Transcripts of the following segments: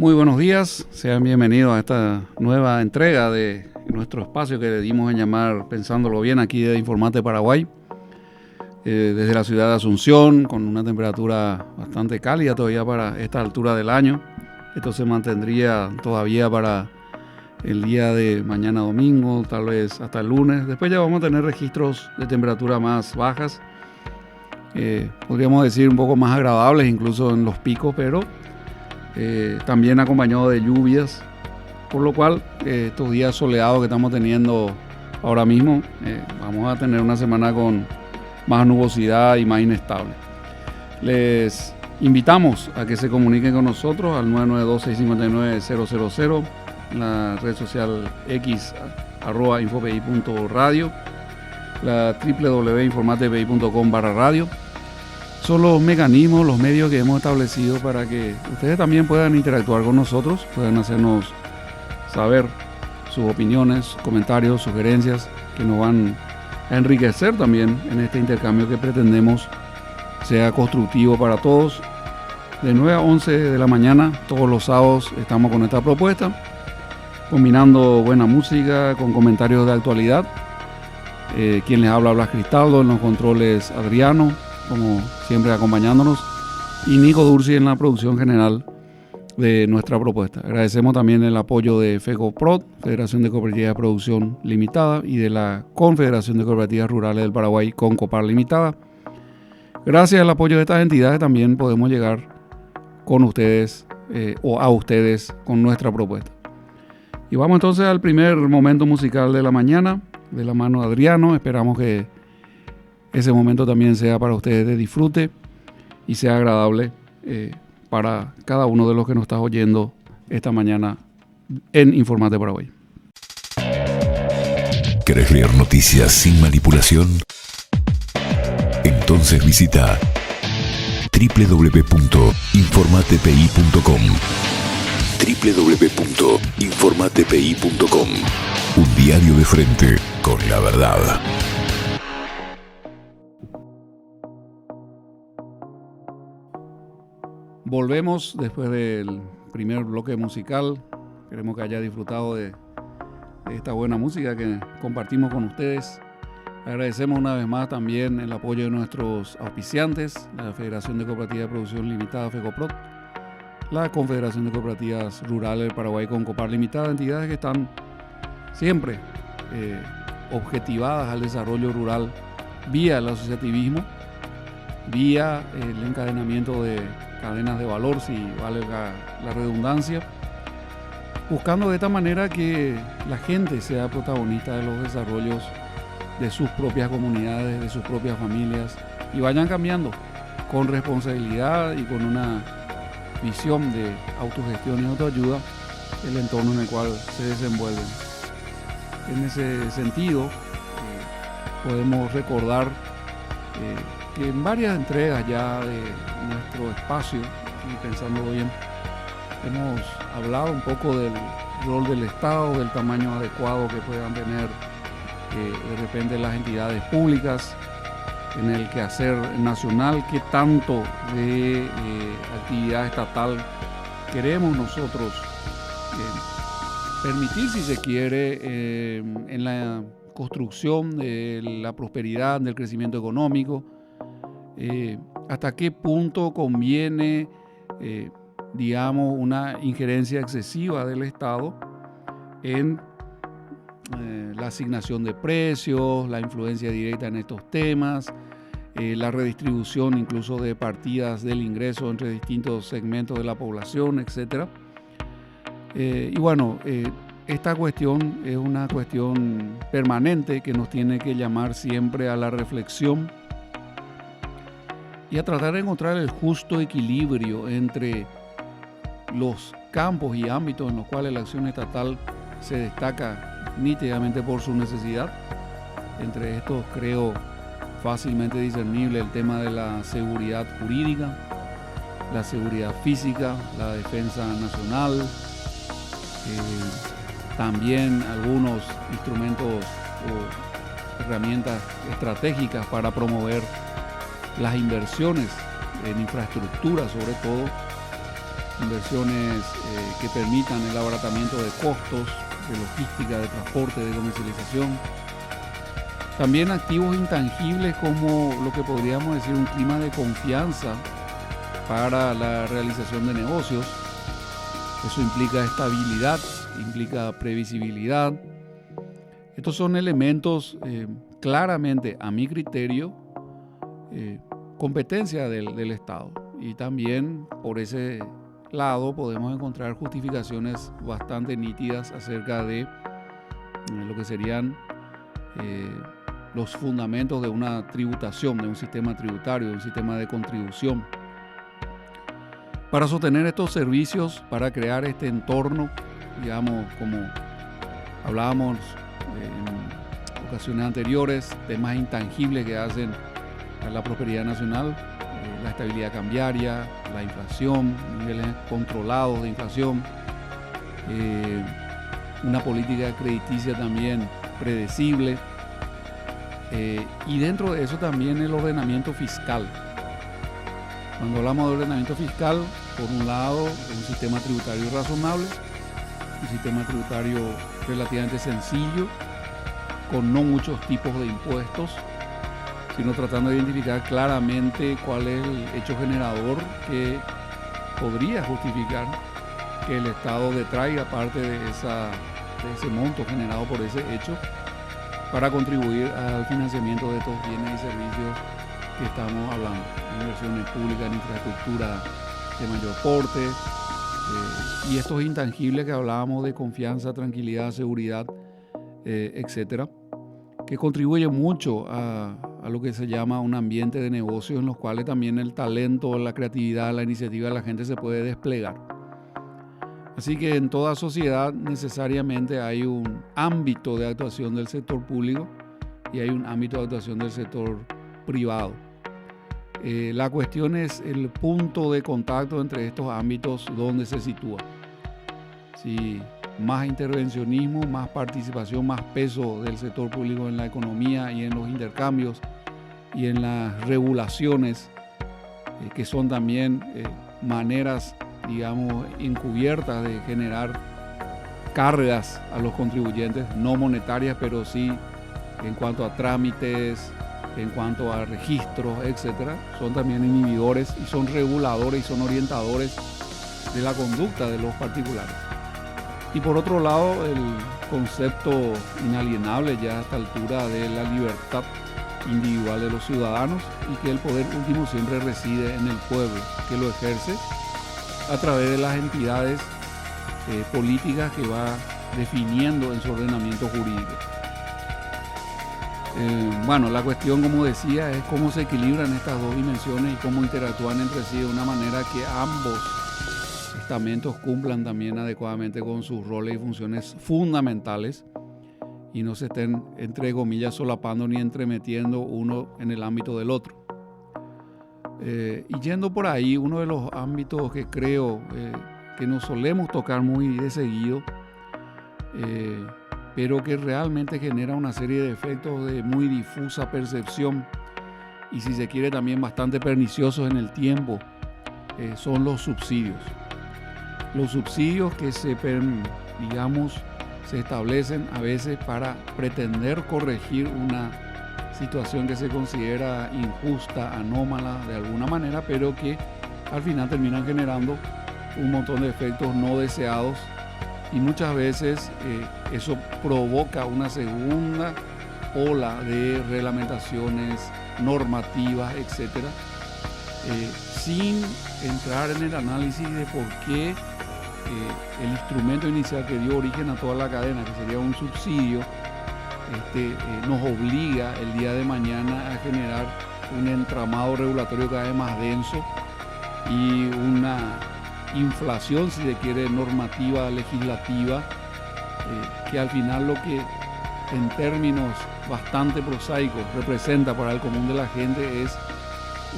Muy buenos días, sean bienvenidos a esta nueva entrega de nuestro espacio que le dimos en llamar Pensándolo Bien, aquí de Informate Paraguay, desde la ciudad de Asunción, con una temperatura bastante cálida todavía para esta altura del año. Esto se mantendría todavía para el día de mañana domingo, tal vez hasta el lunes. Después ya vamos a tener registros de temperatura más bajas, podríamos decir un poco más agradables incluso en los picos, pero también acompañado de lluvias, por lo cual estos días soleados que estamos teniendo ahora mismo, vamos a tener una semana con más nubosidad y más inestable. Les invitamos a que se comuniquen con nosotros al 992-659-000, la red social X @infopi.radio, la www.informatepi.com/radio. Son los mecanismos, los medios que hemos establecido para que ustedes también puedan interactuar con nosotros, puedan hacernos saber sus opiniones, comentarios, sugerencias que nos van a enriquecer también en este intercambio que pretendemos sea constructivo para todos. De 9 a 11 de la mañana, todos los sábados, estamos con esta propuesta, combinando buena música con comentarios de actualidad. Quien les habla, Blas Cristaldo, en los controles Adriano, como siempre acompañándonos, y Nico Dursi en la producción general de nuestra propuesta. Agradecemos también el apoyo de FECOPROD, Federación de Cooperativas de Producción Limitada, y de la Confederación de Cooperativas Rurales del Paraguay, CONCOPAR Limitada. Gracias al apoyo de estas entidades también podemos llegar con ustedes o a ustedes con nuestra propuesta. Y vamos entonces al primer momento musical de la mañana, de la mano de Adriano. Esperamos que ese momento también sea para ustedes de disfrute y sea agradable para cada uno de los que nos está oyendo esta mañana en Informate Paraguay. ¿Querés leer noticias sin manipulación? Entonces visita www.informatepi.com www.informatepi.com, un diario de frente con la verdad. Volvemos después del primer bloque musical. Esperemos que haya disfrutado de esta buena música que compartimos con ustedes. Agradecemos una vez más también el apoyo de nuestros auspiciantes, la Federación de Cooperativas de Producción Limitada, FECOPROD, la Confederación de Cooperativas Rurales del Paraguay, CONCOPAR Limitada, entidades que están siempre objetivadas al desarrollo rural vía el asociativismo, vía el encadenamiento de cadenas de valor, si vale la redundancia, buscando de esta manera que la gente sea protagonista de los desarrollos de sus propias comunidades, de sus propias familias, y vayan cambiando con responsabilidad y con una visión de autogestión y autoayuda el entorno en el cual se desenvuelven. En ese sentido, podemos recordar que en varias entregas ya de nuestro espacio, y pensándolo bien, hemos hablado un poco del rol del Estado, del tamaño adecuado que puedan tener de repente las entidades públicas en el quehacer nacional, qué tanto de actividad estatal queremos nosotros permitir, si se quiere, en la construcción de la prosperidad, del crecimiento económico. Hasta qué punto conviene, digamos, una injerencia excesiva del Estado en la asignación de precios, la influencia directa en estos temas, la redistribución incluso de partidas del ingreso entre distintos segmentos de la población, etc. Y bueno, esta cuestión es una cuestión permanente que nos tiene que llamar siempre a la reflexión y a tratar de encontrar el justo equilibrio entre los campos y ámbitos en los cuales la acción estatal se destaca nítidamente por su necesidad. Entre estos creo fácilmente discernible el tema de la seguridad jurídica, la seguridad física, la defensa nacional, también algunos instrumentos o herramientas estratégicas para promover las inversiones en infraestructura, sobre todo, inversiones que permitan el abaratamiento de costos, de logística, de transporte, de comercialización. También activos intangibles como lo que podríamos decir un clima de confianza para la realización de negocios. Eso implica estabilidad, implica previsibilidad. Estos son elementos claramente, a mi criterio, competencia del Estado. Y también por ese lado podemos encontrar justificaciones bastante nítidas acerca de lo que serían los fundamentos de una tributación, de un sistema tributario, de un sistema de contribución. Para sostener estos servicios, para crear este entorno, digamos, como hablábamos en ocasiones anteriores, temas intangibles que hacen a la prosperidad nacional, la estabilidad cambiaria, la inflación, niveles controlados de inflación, una política crediticia también predecible, y dentro de eso también el ordenamiento fiscal. Cuando hablamos de ordenamiento fiscal, por un lado, un sistema tributario razonable, un sistema tributario relativamente sencillo, con no muchos tipos de impuestos, sino tratando de identificar claramente cuál es el hecho generador que podría justificar que el Estado detraiga parte de ese monto generado por ese hecho para contribuir al financiamiento de estos bienes y servicios que estamos hablando, inversiones públicas en infraestructura de mayor porte, y estos intangibles que hablábamos de confianza, tranquilidad, seguridad, etcétera, que contribuye mucho a lo que se llama un ambiente de negocios en los cuales también el talento, la creatividad, la iniciativa de la gente se puede desplegar. Así que en toda sociedad necesariamente hay un ámbito de actuación del sector público y hay un ámbito de actuación del sector privado. La cuestión es el punto de contacto entre estos ámbitos donde se sitúa. Si más intervencionismo, más participación, más peso del sector público en la economía y en los intercambios y en las regulaciones, que son también maneras, digamos, encubiertas de generar cargas a los contribuyentes, no monetarias, pero sí en cuanto a trámites, en cuanto a registros, etcétera, son también inhibidores y son reguladores y son orientadores de la conducta de los particulares. Y por otro lado, el concepto inalienable ya a esta altura de la libertad individual de los ciudadanos y que el poder último siempre reside en el pueblo, que lo ejerce a través de las entidades políticas que va definiendo en su ordenamiento jurídico. Bueno, la cuestión, como decía, es cómo se equilibran estas dos dimensiones y cómo interactúan entre sí de una manera que ambos estamentos cumplan también adecuadamente con sus roles y funciones fundamentales y no se estén, entre comillas, solapando ni entremetiendo uno en el ámbito del otro. Y yendo por ahí, uno de los ámbitos que creo que nos solemos tocar muy de seguido, pero que realmente genera una serie de efectos de muy difusa percepción y, si se quiere, también bastante perniciosos en el tiempo, son los subsidios. Los subsidios que se establecen a veces para pretender corregir una situación que se considera injusta, anómala de alguna manera, pero que al final terminan generando un montón de efectos no deseados y muchas veces eso provoca una segunda ola de reglamentaciones, normativas, etcétera, sin entrar en el análisis de por qué el instrumento inicial que dio origen a toda la cadena, que sería un subsidio, nos obliga el día de mañana a generar un entramado regulatorio cada vez más denso y una inflación, si se quiere, normativa, legislativa, que al final lo que en términos bastante prosaicos representa para el común de la gente es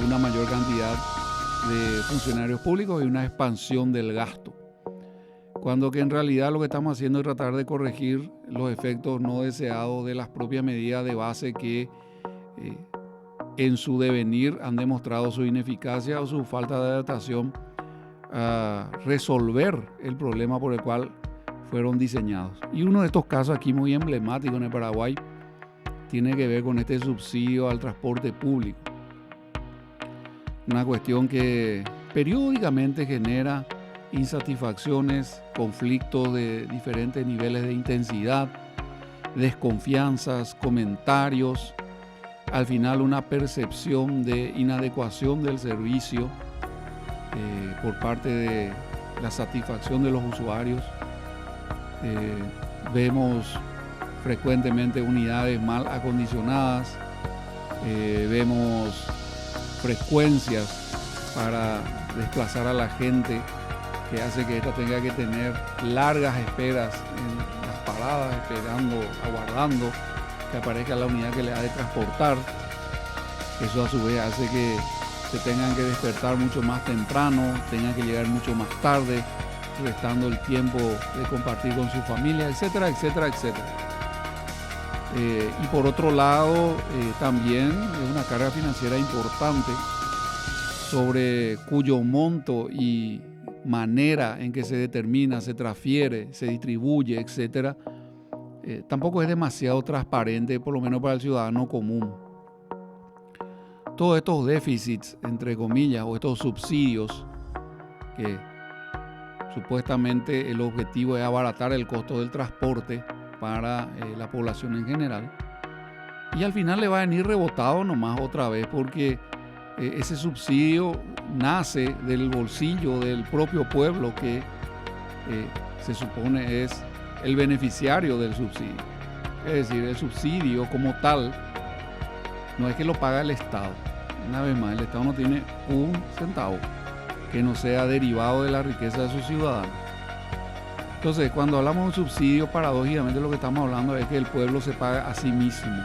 una mayor cantidad de funcionarios públicos y una expansión del gasto. Cuando que en realidad lo que estamos haciendo es tratar de corregir los efectos no deseados de las propias medidas de base que en su devenir han demostrado su ineficacia o su falta de adaptación a resolver el problema por el cual fueron diseñados. Y uno de estos casos aquí muy emblemático en el Paraguay tiene que ver con este subsidio al transporte público. Una cuestión que periódicamente genera insatisfacciones, conflictos de diferentes niveles de intensidad, desconfianzas, comentarios, al final una percepción de inadecuación del servicio por parte de la satisfacción de los usuarios. Vemos frecuentemente unidades mal acondicionadas, vemos frecuencias para desplazar a la gente que hace que ésta tenga que tener largas esperas en las paradas, esperando, aguardando que aparezca la unidad que le ha de transportar. Eso a su vez hace que se tengan que despertar mucho más temprano, tengan que llegar mucho más tarde, restando el tiempo de compartir con su familia, etcétera, etcétera, etcétera. Y por otro lado, también es una carga financiera importante sobre cuyo monto y manera en que se determina, se transfiere, se distribuye, etcétera, tampoco es demasiado transparente, por lo menos para el ciudadano común. Todos estos déficits, entre comillas, o estos subsidios, que supuestamente el objetivo es abaratar el costo del transporte para la población en general, y al final le va a venir rebotado nomás otra vez, porque ese subsidio nace del bolsillo del propio pueblo que se supone es el beneficiario del subsidio. Es decir, el subsidio como tal no es que lo paga el Estado. Una vez más, el Estado no tiene un centavo que no sea derivado de la riqueza de sus ciudadanos. Entonces, cuando hablamos de un subsidio, paradójicamente lo que estamos hablando es que el pueblo se paga a sí mismo.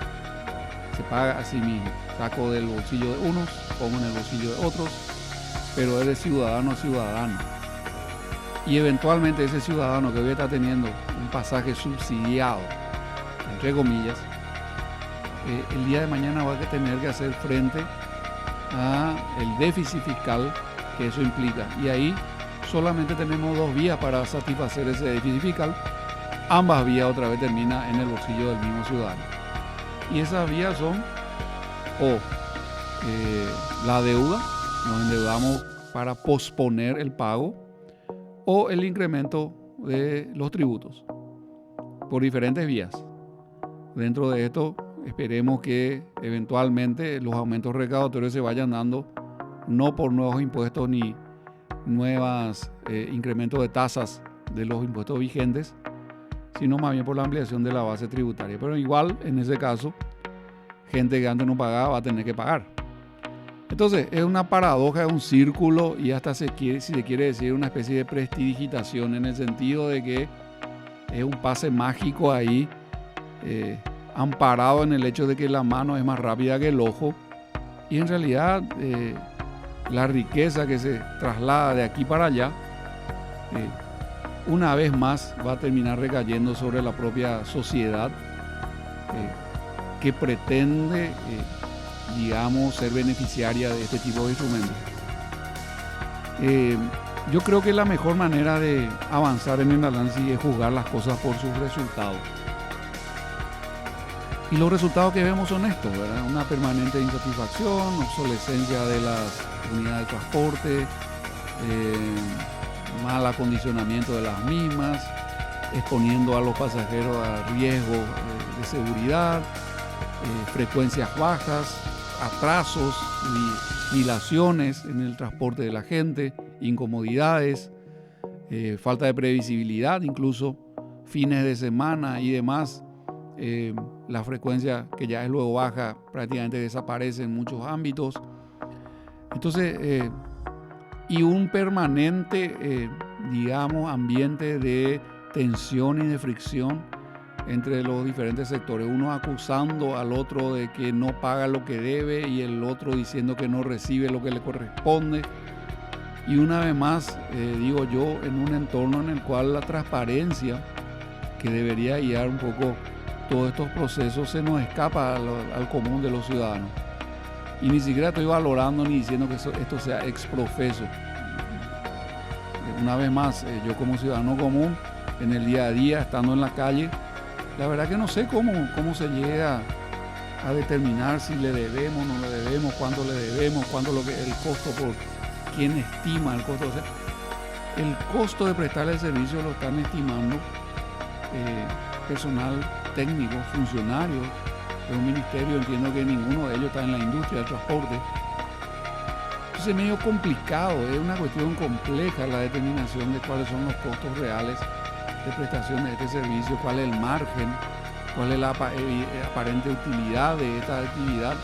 Se paga a sí mismo. Saco del bolsillo de unos, pongo en el bolsillo de otros, pero es de ciudadano a ciudadano. Y eventualmente ese ciudadano que hoy está teniendo un pasaje subsidiado, entre comillas, el día de mañana va a tener que hacer frente a el déficit fiscal que eso implica. Y ahí solamente tenemos dos vías para satisfacer ese déficit fiscal. Ambas vías otra vez terminan en el bolsillo del mismo ciudadano. Y esas vías son o la deuda, nos endeudamos para posponer el pago, o el incremento de los tributos por diferentes vías. Dentro de esto esperemos que eventualmente los aumentos recaudatorios se vayan dando no por nuevos impuestos ni nuevos incrementos de tasas de los impuestos vigentes, sino más bien por la ampliación de la base tributaria. Pero igual, en ese caso, gente que antes no pagaba va a tener que pagar. Entonces, es una paradoja, es un círculo, y hasta si se quiere decir una especie de prestidigitación, en el sentido de que es un pase mágico ahí, amparado en el hecho de que la mano es más rápida que el ojo, y en realidad la riqueza que se traslada de aquí para allá, una vez más va a terminar recayendo sobre la propia sociedad que pretende, digamos, ser beneficiaria de este tipo de instrumentos. Yo creo que la mejor manera de avanzar en el análisis es juzgar las cosas por sus resultados. Y los resultados que vemos son estos, ¿verdad? Una permanente insatisfacción, obsolescencia de las unidades de transporte, mal acondicionamiento de las mismas, exponiendo a los pasajeros a riesgos de seguridad, frecuencias bajas, atrasos, dilaciones en el transporte de la gente, incomodidades, falta de previsibilidad, incluso fines de semana y demás. La frecuencia, que ya es luego baja, prácticamente desaparece en muchos ámbitos. Entonces, y un permanente, digamos, ambiente de tensión y de fricción entre los diferentes sectores, uno acusando al otro de que no paga lo que debe y el otro diciendo que no recibe lo que le corresponde. Y una vez más, digo yo, en un entorno en el cual la transparencia, que debería guiar un poco todos estos procesos, se nos escapa al común de los ciudadanos. Y ni siquiera estoy valorando ni diciendo que esto sea ex profeso. una vez más, yo como ciudadano común, en el día a día, estando en la calle, la verdad que no sé cómo se llega a determinar si le debemos, no le debemos, cuánto le debemos, cuánto el costo, por quién estima el costo. O sea, el costo de prestar el servicio lo están estimando personal técnico, funcionarios de un ministerio. Entiendo que ninguno de ellos está en la industria del transporte. Entonces es medio complicado, es una cuestión compleja la determinación de cuáles son los costos reales de prestación de este servicio, cuál es el margen, cuál es la aparente utilidad de esta actividad.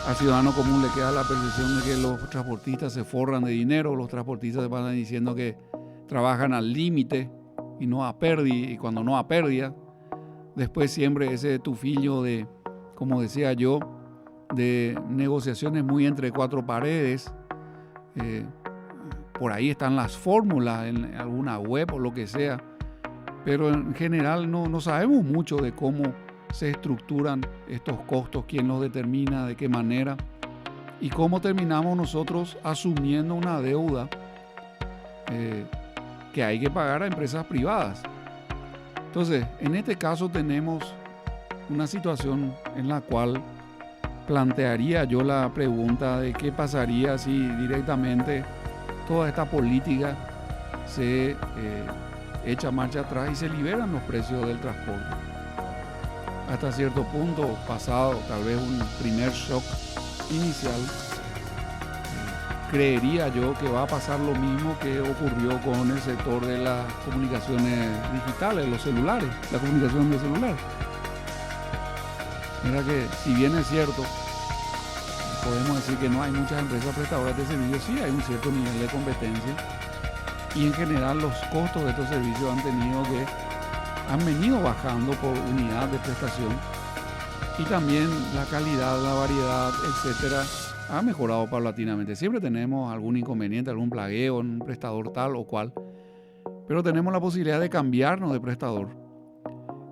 Al ciudadano común le queda la percepción de que los transportistas se forran de dinero, los transportistas van diciendo que trabajan al límite y no a pérdida, y cuando no a pérdida, después siempre ese tufillo de, como decía yo, de negociaciones muy entre cuatro paredes. Por ahí están las fórmulas en alguna web o lo que sea, pero en general no sabemos mucho de cómo se estructuran estos costos, quién los determina, de qué manera y cómo terminamos nosotros asumiendo una deuda que hay que pagar a empresas privadas. Entonces, en este caso tenemos una situación en la cual plantearía yo la pregunta de qué pasaría si directamente toda esta política se echa marcha atrás y se liberan los precios del transporte. Hasta cierto punto, pasado tal vez un primer shock inicial, creería yo que va a pasar lo mismo que ocurrió con el sector de las comunicaciones digitales, los celulares, la comunicación de celular. Mira que si bien es cierto, podemos decir que no hay muchas empresas prestadoras de servicios, sí hay un cierto nivel de competencia y en general los costos de estos servicios han venido bajando por unidad de prestación y también la calidad, la variedad, etcétera, ha mejorado paulatinamente. Siempre tenemos algún inconveniente, algún plagueo en un prestador tal o cual, pero tenemos la posibilidad de cambiarnos de prestador.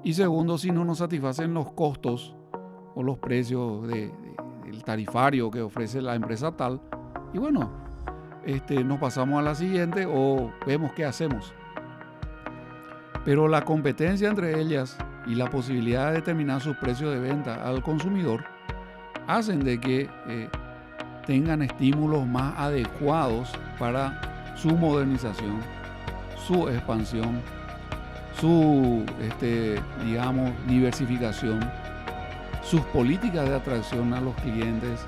Y segundo, si no nos satisfacen los costos o los precios del tarifario que ofrece la empresa tal, y bueno, nos pasamos a la siguiente o vemos qué hacemos. Pero la competencia entre ellas y la posibilidad de determinar sus precios de venta al consumidor hacen de que tengan estímulos más adecuados para su modernización, su expansión, su diversificación, sus políticas de atracción a los clientes,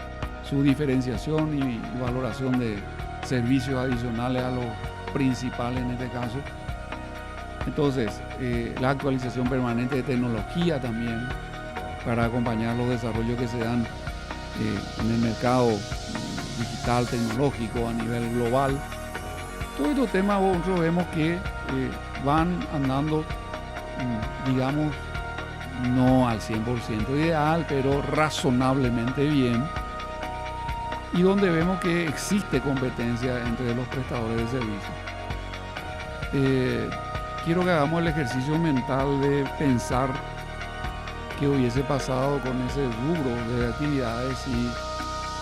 su diferenciación y valoración de servicios adicionales a los principales en este caso. Entonces, la actualización permanente de tecnología también para acompañar los desarrollos que se dan en el mercado digital, tecnológico a nivel global. Todos estos temas nosotros vemos que van andando, digamos, no al 100% ideal, pero razonablemente bien, y donde vemos que existe competencia entre los prestadores de servicios. Quiero que hagamos el ejercicio mental de pensar qué hubiese pasado con ese rubro de actividades si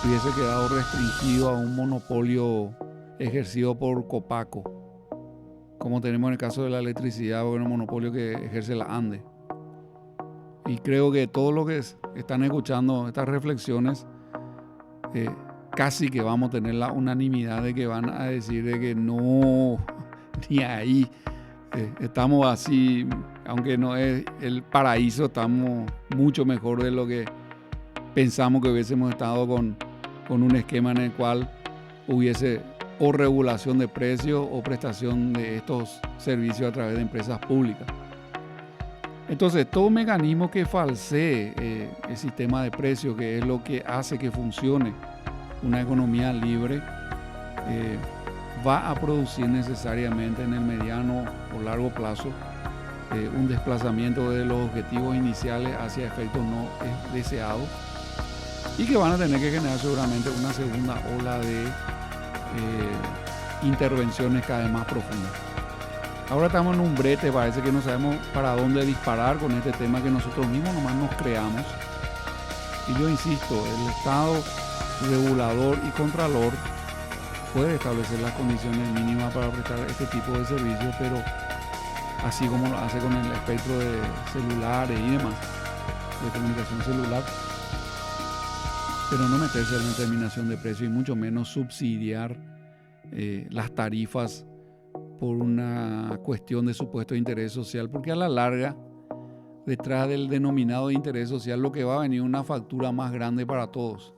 hubiese quedado restringido a un monopolio ejercido por Copaco, como tenemos en el caso de la electricidad, o un monopolio que ejerce la ANDE. Y creo que todos los que están escuchando estas reflexiones casi que vamos a tener la unanimidad de que van a decir de que no, ni ahí. Estamos así, aunque no es el paraíso, estamos mucho mejor de lo que pensamos que hubiésemos estado con un esquema en el cual hubiese o regulación de precios o prestación de estos servicios a través de empresas públicas. Entonces, todo mecanismo que falsee el sistema de precios, que es lo que hace que funcione una economía libre, va a producir necesariamente en el mediano o largo plazo un desplazamiento de los objetivos iniciales hacia efectos no deseados y que van a tener que generar seguramente una segunda ola de intervenciones cada vez más profundas. Ahora estamos en un brete, parece que no sabemos para dónde disparar con este tema que nosotros mismos nomás nos creamos. Y yo insisto, el Estado regulador y contralor puede establecer las condiciones mínimas para prestar este tipo de servicios, pero así como lo hace con el espectro de celulares y demás, de comunicación celular, pero no meterse en la determinación de precio y mucho menos subsidiar las tarifas por una cuestión de supuesto interés social, porque a la larga, detrás del denominado de interés social, lo que va a venir es una factura más grande para todos.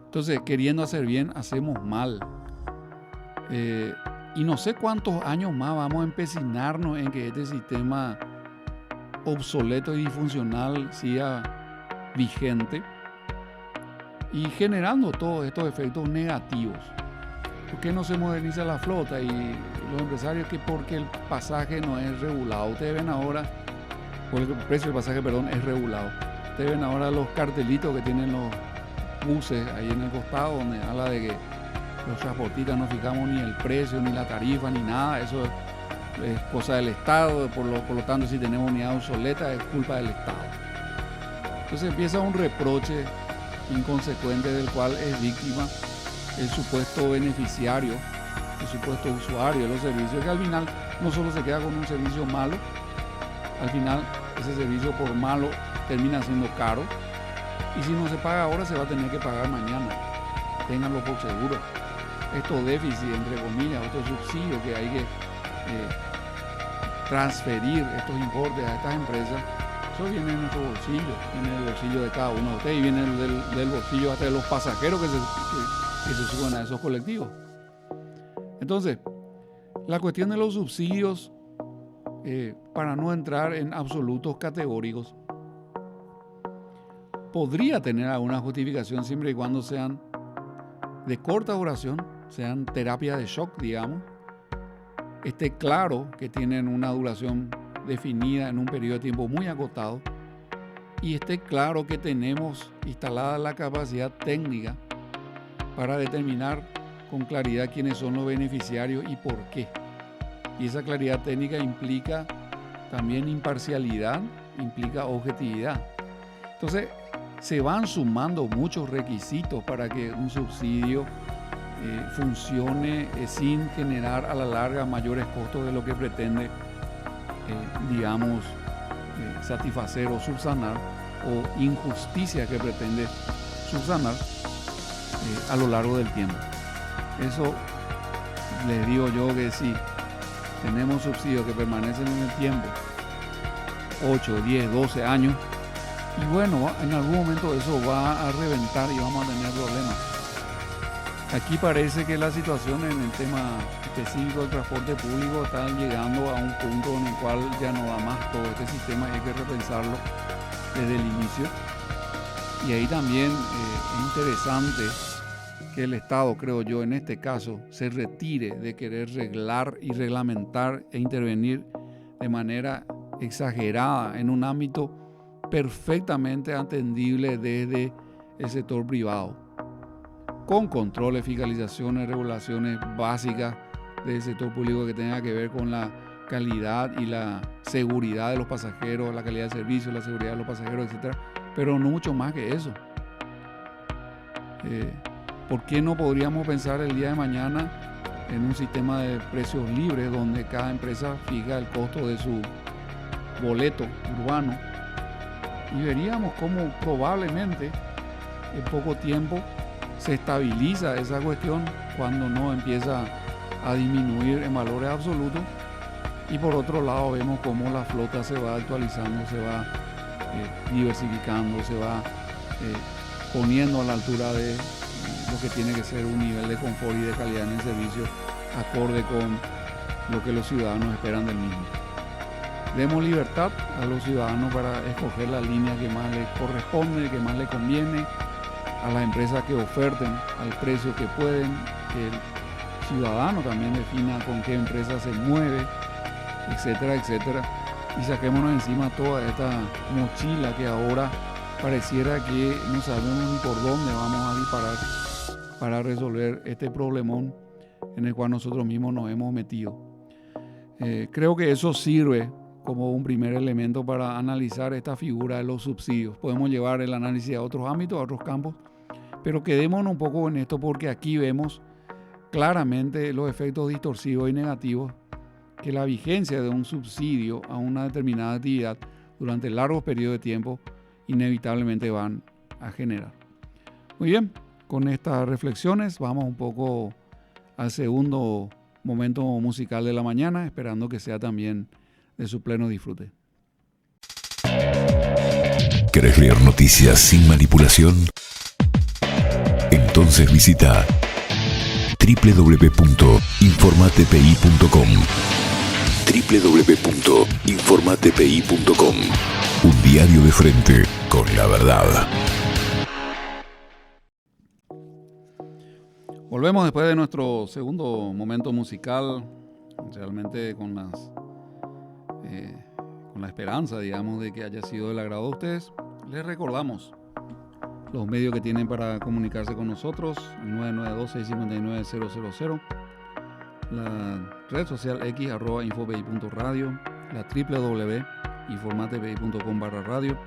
Entonces, queriendo hacer bien, hacemos mal. Y no sé cuántos años más vamos a empecinarnos en que este sistema obsoleto y disfuncional siga vigente y generando todos estos efectos negativos. ¿Por qué no se moderniza la flota? Y los empresarios, que porque el pasaje no es regulado. Ustedes ven ahora, o el precio del pasaje, perdón, es regulado. Ustedes ven ahora los cartelitos que tienen los buses ahí en el costado, donde habla de que los transportistas no fijamos ni el precio, ni la tarifa, ni nada. Eso es cosa del Estado. Por lo tanto, si tenemos unidad obsoleta, es culpa del Estado. Entonces empieza un reproche inconsecuente del cual es víctima el supuesto beneficiario, el supuesto usuario de los servicios, que al final no solo se queda con un servicio malo, al final ese servicio por malo termina siendo caro, y si no se paga ahora se va a tener que pagar mañana. Ténganlo por seguro. Estos déficits, entre comillas, estos subsidios que hay que transferir, estos importes a estas empresas, eso viene de nuestro bolsillo, viene del bolsillo de cada uno de ustedes y viene del bolsillo hasta de los pasajeros que se suben a esos colectivos. Entonces, la cuestión de los subsidios, para no entrar en absolutos categóricos, podría tener alguna justificación siempre y cuando sean de corta duración, sean terapia de shock, digamos, esté claro que tienen una duración definida en un periodo de tiempo muy acotado y esté claro que tenemos instalada la capacidad técnica para determinar con claridad quiénes son los beneficiarios y por qué. Y esa claridad técnica implica también imparcialidad, implica objetividad. Entonces, se van sumando muchos requisitos para que un subsidio funcione sin generar a la larga mayores costos de lo que pretende, satisfacer o subsanar, o injusticia que pretende subsanar a lo largo del tiempo. Eso les digo yo, que si tenemos subsidios que permanecen en el tiempo 8, 10, 12 años, y bueno, en algún momento eso va a reventar y vamos a tener problemas. Aquí parece que la situación en el tema específico del transporte público está llegando a un punto en el cual ya no da más todo este sistema y hay que repensarlo desde el inicio. Y ahí también es interesante que el Estado, creo yo, en este caso, se retire de querer reglar y reglamentar e intervenir de manera exagerada en un ámbito perfectamente atendible desde el sector privado, con controles, fiscalizaciones, regulaciones básicas del sector público que tenga que ver con la calidad y la seguridad de los pasajeros, la calidad del servicio, la seguridad de los pasajeros, etc. Pero no mucho más que eso. ¿Por qué no podríamos pensar el día de mañana en un sistema de precios libres donde cada empresa fija el costo de su boleto urbano? Y veríamos cómo probablemente en poco tiempo se estabiliza esa cuestión cuando no empieza a disminuir en valores absolutos. Y por otro lado vemos cómo la flota se va actualizando, se va diversificando, se va poniendo a la altura de lo que tiene que ser un nivel de confort y de calidad en el servicio acorde con lo que los ciudadanos esperan del mismo. Demos libertad a los ciudadanos para escoger la línea que más les corresponde, que más les conviene, a las empresas que oferten al precio que pueden, que el ciudadano también defina con qué empresa se mueve, etcétera, etcétera, y saquémonos encima toda esta mochila que ahora pareciera que no sabemos ni por dónde vamos a disparar para resolver este problemón en el cual nosotros mismos nos hemos metido. Creo que eso sirve como un primer elemento para analizar esta figura de los subsidios. Podemos llevar el análisis a otros ámbitos, a otros campos, pero quedémonos un poco en esto porque aquí vemos claramente los efectos distorsivos y negativos que la vigencia de un subsidio a una determinada actividad durante largos periodos de tiempo inevitablemente van a generar. Muy bien, con estas reflexiones vamos un poco al segundo momento musical de la mañana, esperando que sea también de su pleno disfrute. ¿Querés leer noticias sin manipulación? Entonces visita www.informatpi.com. www.informatpi.com. Un diario de frente con la verdad. Volvemos después de nuestro segundo momento musical, realmente con la esperanza, digamos, de que haya sido del agrado de ustedes. Les recordamos los medios que tienen para comunicarse con nosotros, el 992-659-000, la red social x @infopi.radio, la www.informatpi.com/radio.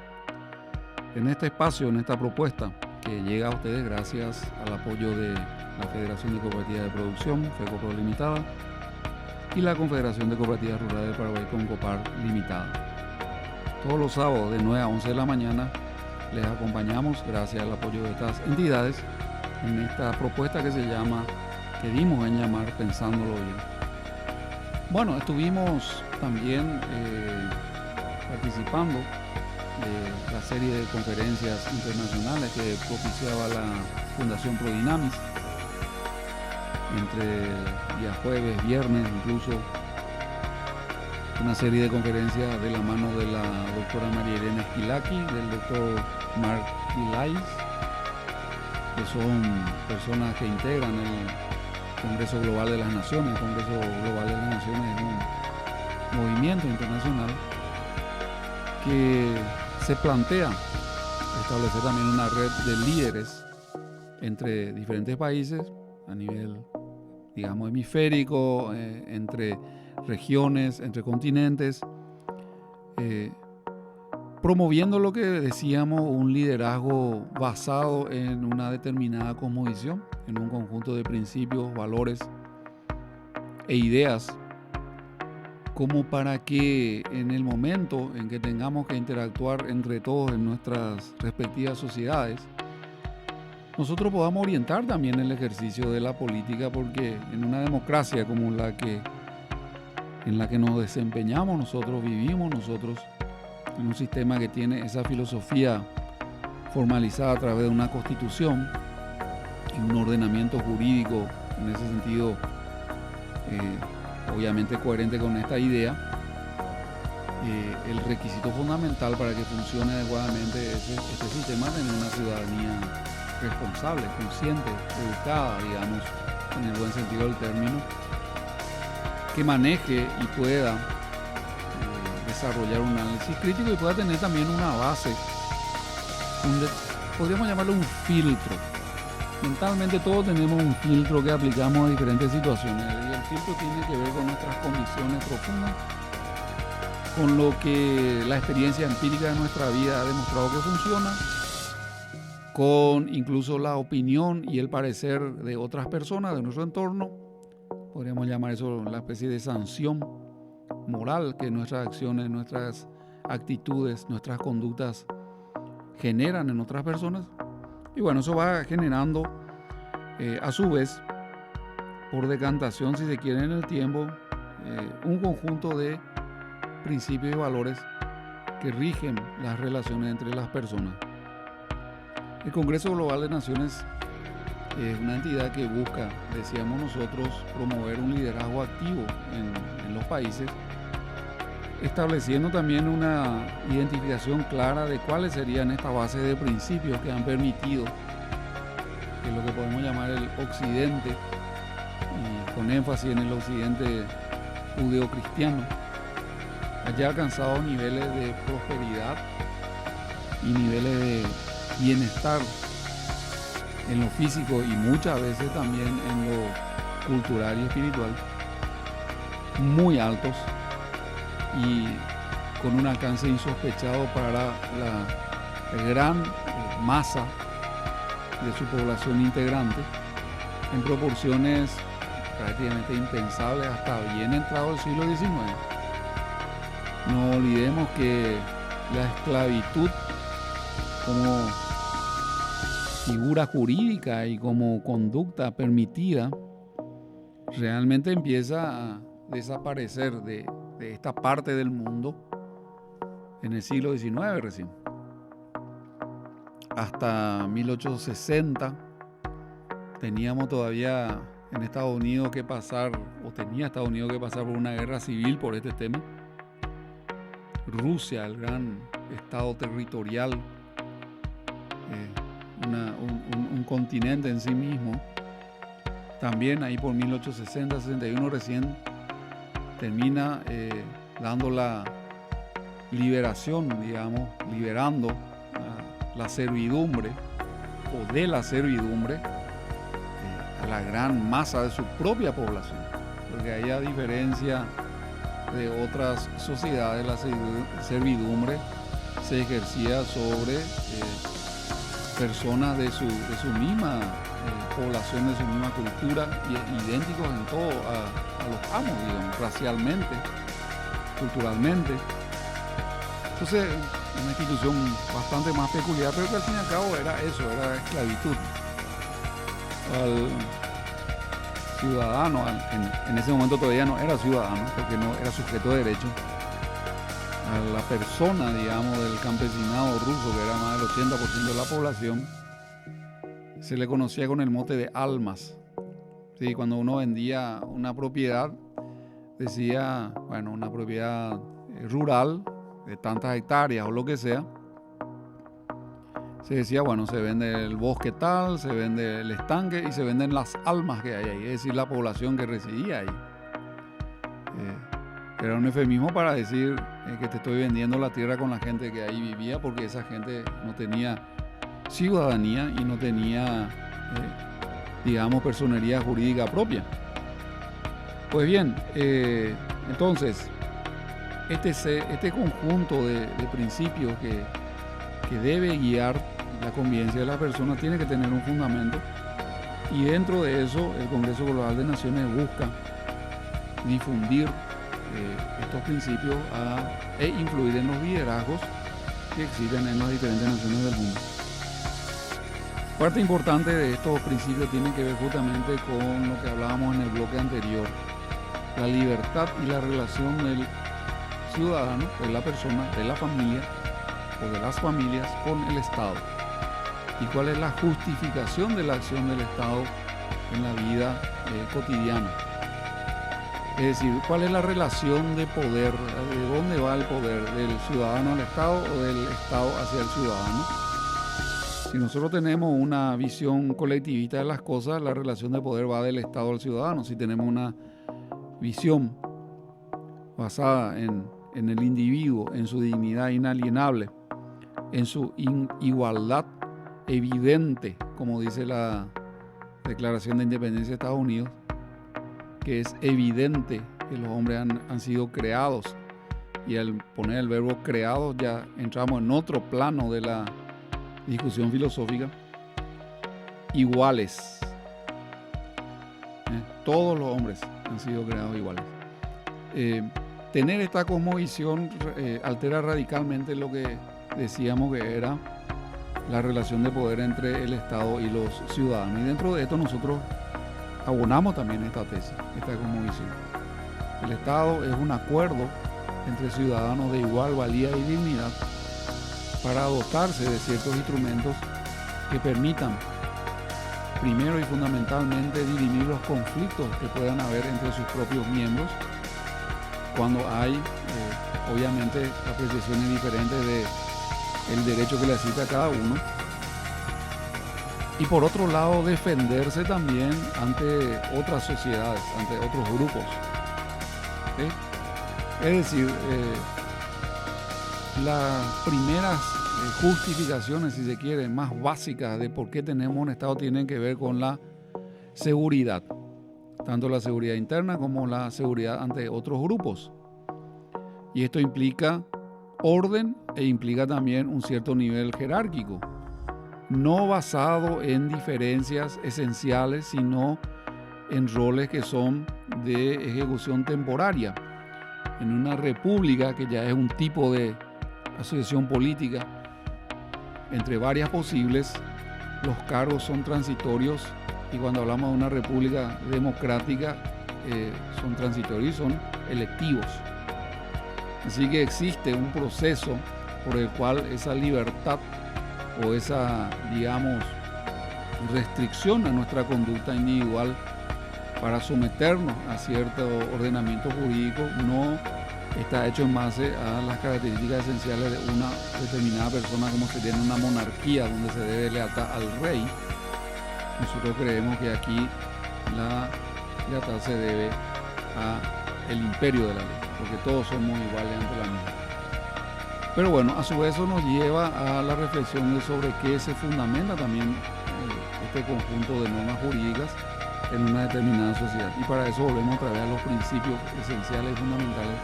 En este espacio, en esta propuesta que llega a ustedes gracias al apoyo de la Federación de Cooperativas de Producción, FECOPRO Limitada, y la Confederación de Cooperativas Rurales del Paraguay, CONCOPAR Limitada. Todos los sábados de 9 a 11 de la mañana les acompañamos, gracias al apoyo de estas entidades, en esta propuesta que dimos en llamar Pensándolo Bien. Bueno, estuvimos también participando de la serie de conferencias internacionales que propiciaba la Fundación Prodinamis, entre días jueves, viernes, incluso una serie de conferencias de la mano de la doctora María Irene Esquilaki, del doctor Mark Ilais, que son personas que integran el Congreso Global de las Naciones. El Congreso Global de las Naciones es un movimiento internacional que se plantea establecer también una red de líderes entre diferentes países a nivel, digamos, hemisférico, entre regiones, entre continentes, promoviendo lo que decíamos, un liderazgo basado en una determinada cosmovisión, en un conjunto de principios, valores e ideas, como para que en el momento en que tengamos que interactuar entre todos en nuestras respectivas sociedades, nosotros podamos orientar también el ejercicio de la política, porque en una democracia como en la que nos desempeñamos nosotros, vivimos nosotros, en un sistema que tiene esa filosofía formalizada a través de una constitución y un ordenamiento jurídico, en ese sentido, obviamente coherente con esta idea, el requisito fundamental para que funcione adecuadamente este sistema es tener una ciudadanía responsable, consciente, educada, digamos, en el buen sentido del término, que maneje y pueda desarrollar un análisis crítico y pueda tener también una base, podríamos llamarlo un filtro. Mentalmente todos tenemos un filtro que aplicamos a diferentes situaciones, y el filtro tiene que ver con nuestras convicciones profundas, con lo que la experiencia empírica de nuestra vida ha demostrado que funciona, con incluso la opinión y el parecer de otras personas de nuestro entorno. Podríamos llamar eso la especie de sanción moral que nuestras acciones, nuestras actitudes, nuestras conductas generan en otras personas. Y bueno, eso va generando a su vez, por decantación, si se quiere, en el tiempo, un conjunto de principios y valores que rigen las relaciones entre las personas. El Congreso Global de Naciones es una entidad que busca, decíamos nosotros, promover un liderazgo activo en los países, estableciendo también una identificación clara de cuáles serían estas bases de principios que han permitido que lo que podemos llamar el Occidente, y con énfasis en el Occidente judeocristiano, haya alcanzado niveles de prosperidad y niveles de bienestar en lo físico y muchas veces también en lo cultural y espiritual muy altos, y con un alcance insospechado para la gran masa de su población integrante, en proporciones prácticamente impensable hasta bien entrado el siglo XIX. No olvidemos que la esclavitud como figura jurídica y como conducta permitida realmente empieza a desaparecer de esta parte del mundo en el siglo XIX recién. Hasta 1860 teníamos todavía en Estados Unidos que pasar, o tenía Estados Unidos que pasar por una guerra civil por este tema. Rusia, el gran estado territorial, un continente en sí mismo, también ahí por 1860-61 recién termina dando la liberación, digamos, liberando la servidumbre o de la servidumbre a la gran masa de su propia población, porque ahí, a diferencia de otras sociedades, la servidumbre se ejercía sobre personas de su misma población, de su misma cultura, y idénticos en todo a los amos, digamos, racialmente, culturalmente. Entonces, una institución bastante más peculiar, pero que al fin y al cabo era eso, era esclavitud. Al ciudadano, en ese momento todavía no era ciudadano, porque no era sujeto de derecho, a la persona, digamos, del campesinado ruso, que era más del 80% de la población, se le conocía con el mote de almas. Sí, cuando uno vendía una propiedad, decía, bueno, una propiedad rural de tantas hectáreas o lo que sea, se decía, bueno, se vende el bosque tal, se vende el estanque y se venden las almas que hay ahí, es decir, la población que residía ahí. Era un eufemismo para decir que te estoy vendiendo la tierra con la gente que ahí vivía, porque esa gente no tenía ciudadanía y no tenía, digamos, personería jurídica propia. Pues bien, entonces, este conjunto de principios que debe guiar la convivencia de las personas tiene que tener un fundamento, y dentro de eso el Congreso Global de Naciones busca difundir estos principios e influir en los liderazgos que existen en las diferentes naciones del mundo. Parte importante de estos principios tiene que ver justamente con lo que hablábamos en el bloque anterior: la libertad y la relación del ciudadano, de la persona, de la familia o de las familias con el Estado, y cuál es la justificación de la acción del Estado en la vida cotidiana. Es decir, cuál es la relación de poder, de dónde va el poder, del ciudadano al Estado o del Estado hacia el ciudadano. Si nosotros tenemos una visión colectivista de las cosas, la relación de poder va del Estado al ciudadano. Si tenemos una visión basada en el individuo, en su dignidad inalienable, en su igualdad evidente, como dice la Declaración de Independencia de Estados Unidos, que es evidente que los hombres han sido creados, y al poner el verbo creados ya entramos en otro plano de la discusión filosófica, iguales. Todos los hombres han sido creados iguales. Tener esta cosmovisión altera radicalmente lo que decíamos que era la relación de poder entre el Estado y los ciudadanos. Y dentro de esto nosotros abonamos también esta tesis, esta cosmovisión. El Estado es un acuerdo entre ciudadanos de igual valía y dignidad para dotarse de ciertos instrumentos que permitan, primero y fundamentalmente, dirimir los conflictos que puedan haber entre sus propios miembros, cuando hay, obviamente, apreciaciones diferentes del derecho que le asiste a cada uno. Y por otro lado, defenderse también ante otras sociedades, ante otros grupos. ¿Sí? Es decir, las primeras justificaciones, si se quiere, más básicas de por qué tenemos un Estado tienen que ver con la seguridad, tanto la seguridad interna como la seguridad ante otros grupos. Y esto implica orden e implica también un cierto nivel jerárquico, no basado en diferencias esenciales, sino en roles que son de ejecución temporaria. En una república, que ya es un tipo de asociación política entre varias posibles, los cargos son transitorios, y cuando hablamos de una república democrática son transitorios y son electivos. Así que existe un proceso por el cual esa libertad o esa, digamos, restricción a nuestra conducta individual para someternos a cierto ordenamiento jurídico no está hecho en base a las características esenciales de una determinada persona, como sería en una monarquía donde se debe lealtad al rey. Nosotros creemos que aquí la lealtad se debe al imperio de la ley, porque todos somos iguales ante la misma. Pero bueno, a su vez eso nos lleva a la reflexión sobre qué se fundamenta también este conjunto de normas jurídicas en una determinada sociedad. Y para eso volvemos otra vez a los principios esenciales y fundamentales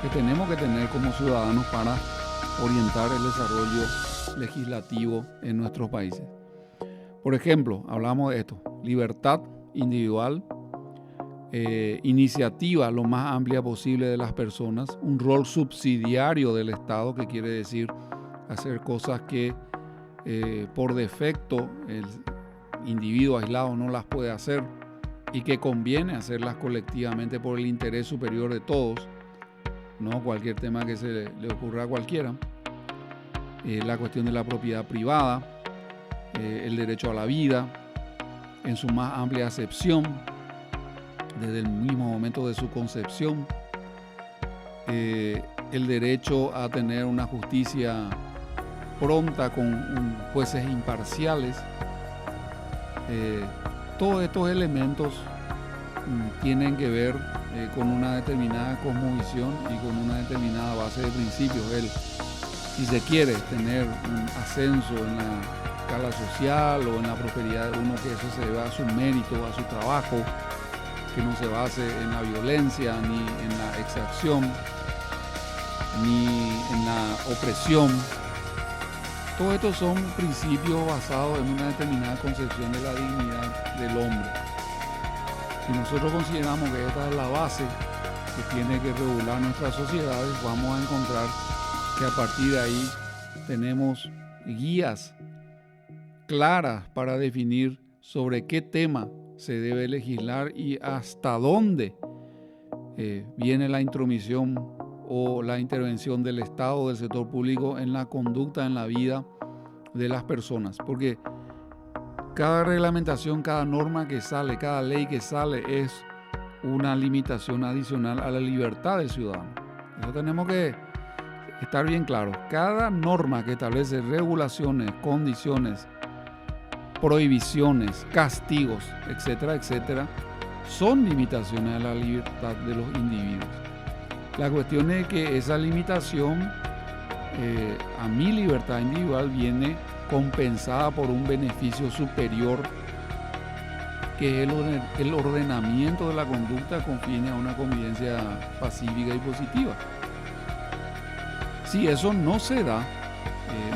que tenemos que tener como ciudadanos para orientar el desarrollo legislativo en nuestros países. Por ejemplo, hablamos de esto: libertad individual, iniciativa lo más amplia posible de las personas, un rol subsidiario del Estado, que quiere decir hacer cosas que por defecto el individuo aislado no las puede hacer y que conviene hacerlas colectivamente por el interés superior de todos, no cualquier tema que se le ocurra a cualquiera. La cuestión de la propiedad privada, el derecho a la vida en su más amplia acepción, desde el mismo momento de su concepción, el derecho a tener una justicia pronta con jueces imparciales. Todos estos elementos tienen que ver con una determinada cosmovisión y con una determinada base de principios. Si se quiere tener un ascenso en la escala social o en la prosperidad de uno, que eso se deba a su mérito, a su trabajo, que no se base en la violencia, ni en la exacción, ni en la opresión. Todos estos son principios basados en una determinada concepción de la dignidad del hombre. Si nosotros consideramos que esta es la base que tiene que regular nuestras sociedades, vamos a encontrar que a partir de ahí tenemos guías claras para definir sobre qué tema se debe legislar y hasta dónde viene la intromisión o la intervención del Estado o del sector público en la conducta, en la vida de las personas. Porque cada reglamentación, cada norma que sale, cada ley que sale es una limitación adicional a la libertad del ciudadano. Eso tenemos que estar bien claro. Cada norma que establece regulaciones, condiciones, prohibiciones, castigos, etcétera, etcétera, son limitaciones a la libertad de los individuos. La cuestión es que esa limitación a mi libertad individual viene compensada por un beneficio superior, que es el ordenamiento de la conducta con fines a una convivencia pacífica y positiva. Si eso no se da,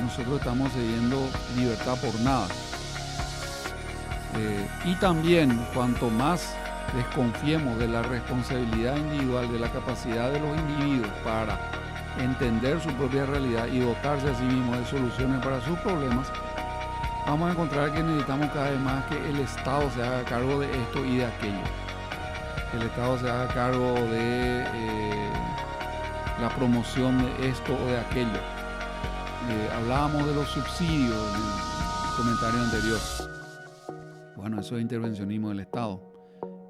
nosotros estamos cediendo libertad por nada. Y también, cuanto más desconfiemos de la responsabilidad individual, de la capacidad de los individuos para entender su propia realidad y dotarse a sí mismos de soluciones para sus problemas, vamos a encontrar que necesitamos cada vez más que el Estado se haga cargo de esto y de aquello. Que el Estado se haga cargo de la promoción de esto o de aquello. Hablábamos de los subsidios en el comentario anterior. Bueno, eso es intervencionismo del Estado.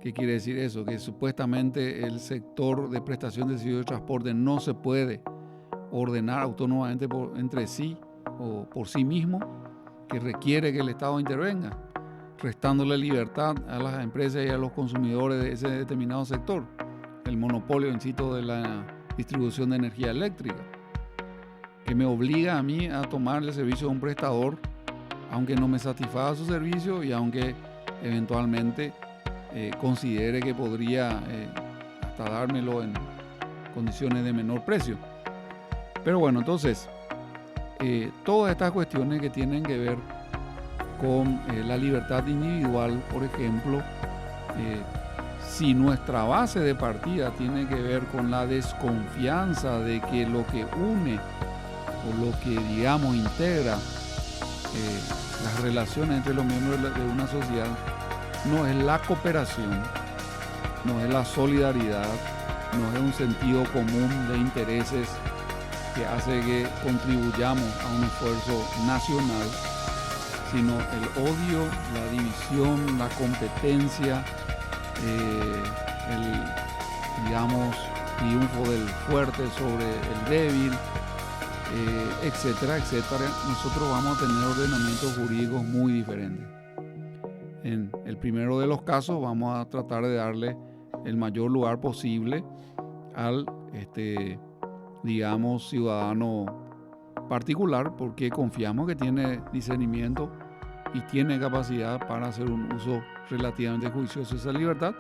¿Qué quiere decir eso? Que supuestamente el sector de prestación de servicios de transporte no se puede ordenar autónomamente entre sí o por sí mismo, que requiere que el Estado intervenga, restándole libertad a las empresas y a los consumidores de ese determinado sector. El monopolio, insisto, de la distribución de energía eléctrica, que me obliga a mí a tomar el servicio de un prestador, aunque no me satisfaga su servicio y aunque eventualmente considere que podría hasta dármelo en condiciones de menor precio. Pero bueno, entonces, todas estas cuestiones que tienen que ver con la libertad individual, por ejemplo, Si nuestra base de partida tiene que ver con la desconfianza de que lo que une o lo que, digamos, integra las relaciones entre los miembros de una sociedad no es la cooperación, no es la solidaridad, no es un sentido común de intereses que hace que contribuyamos a un esfuerzo nacional, sino el odio, la división, la competencia, el, digamos, triunfo del fuerte sobre el débil, etcétera, etcétera. Nosotros vamos a tener ordenamientos jurídicos muy diferentes. En el primero de los casos vamos a tratar de darle el mayor lugar posible al digamos, ciudadano particular, porque confiamos que tiene discernimiento y tiene capacidad para hacer un uso relativamente juicioso de esa libertad,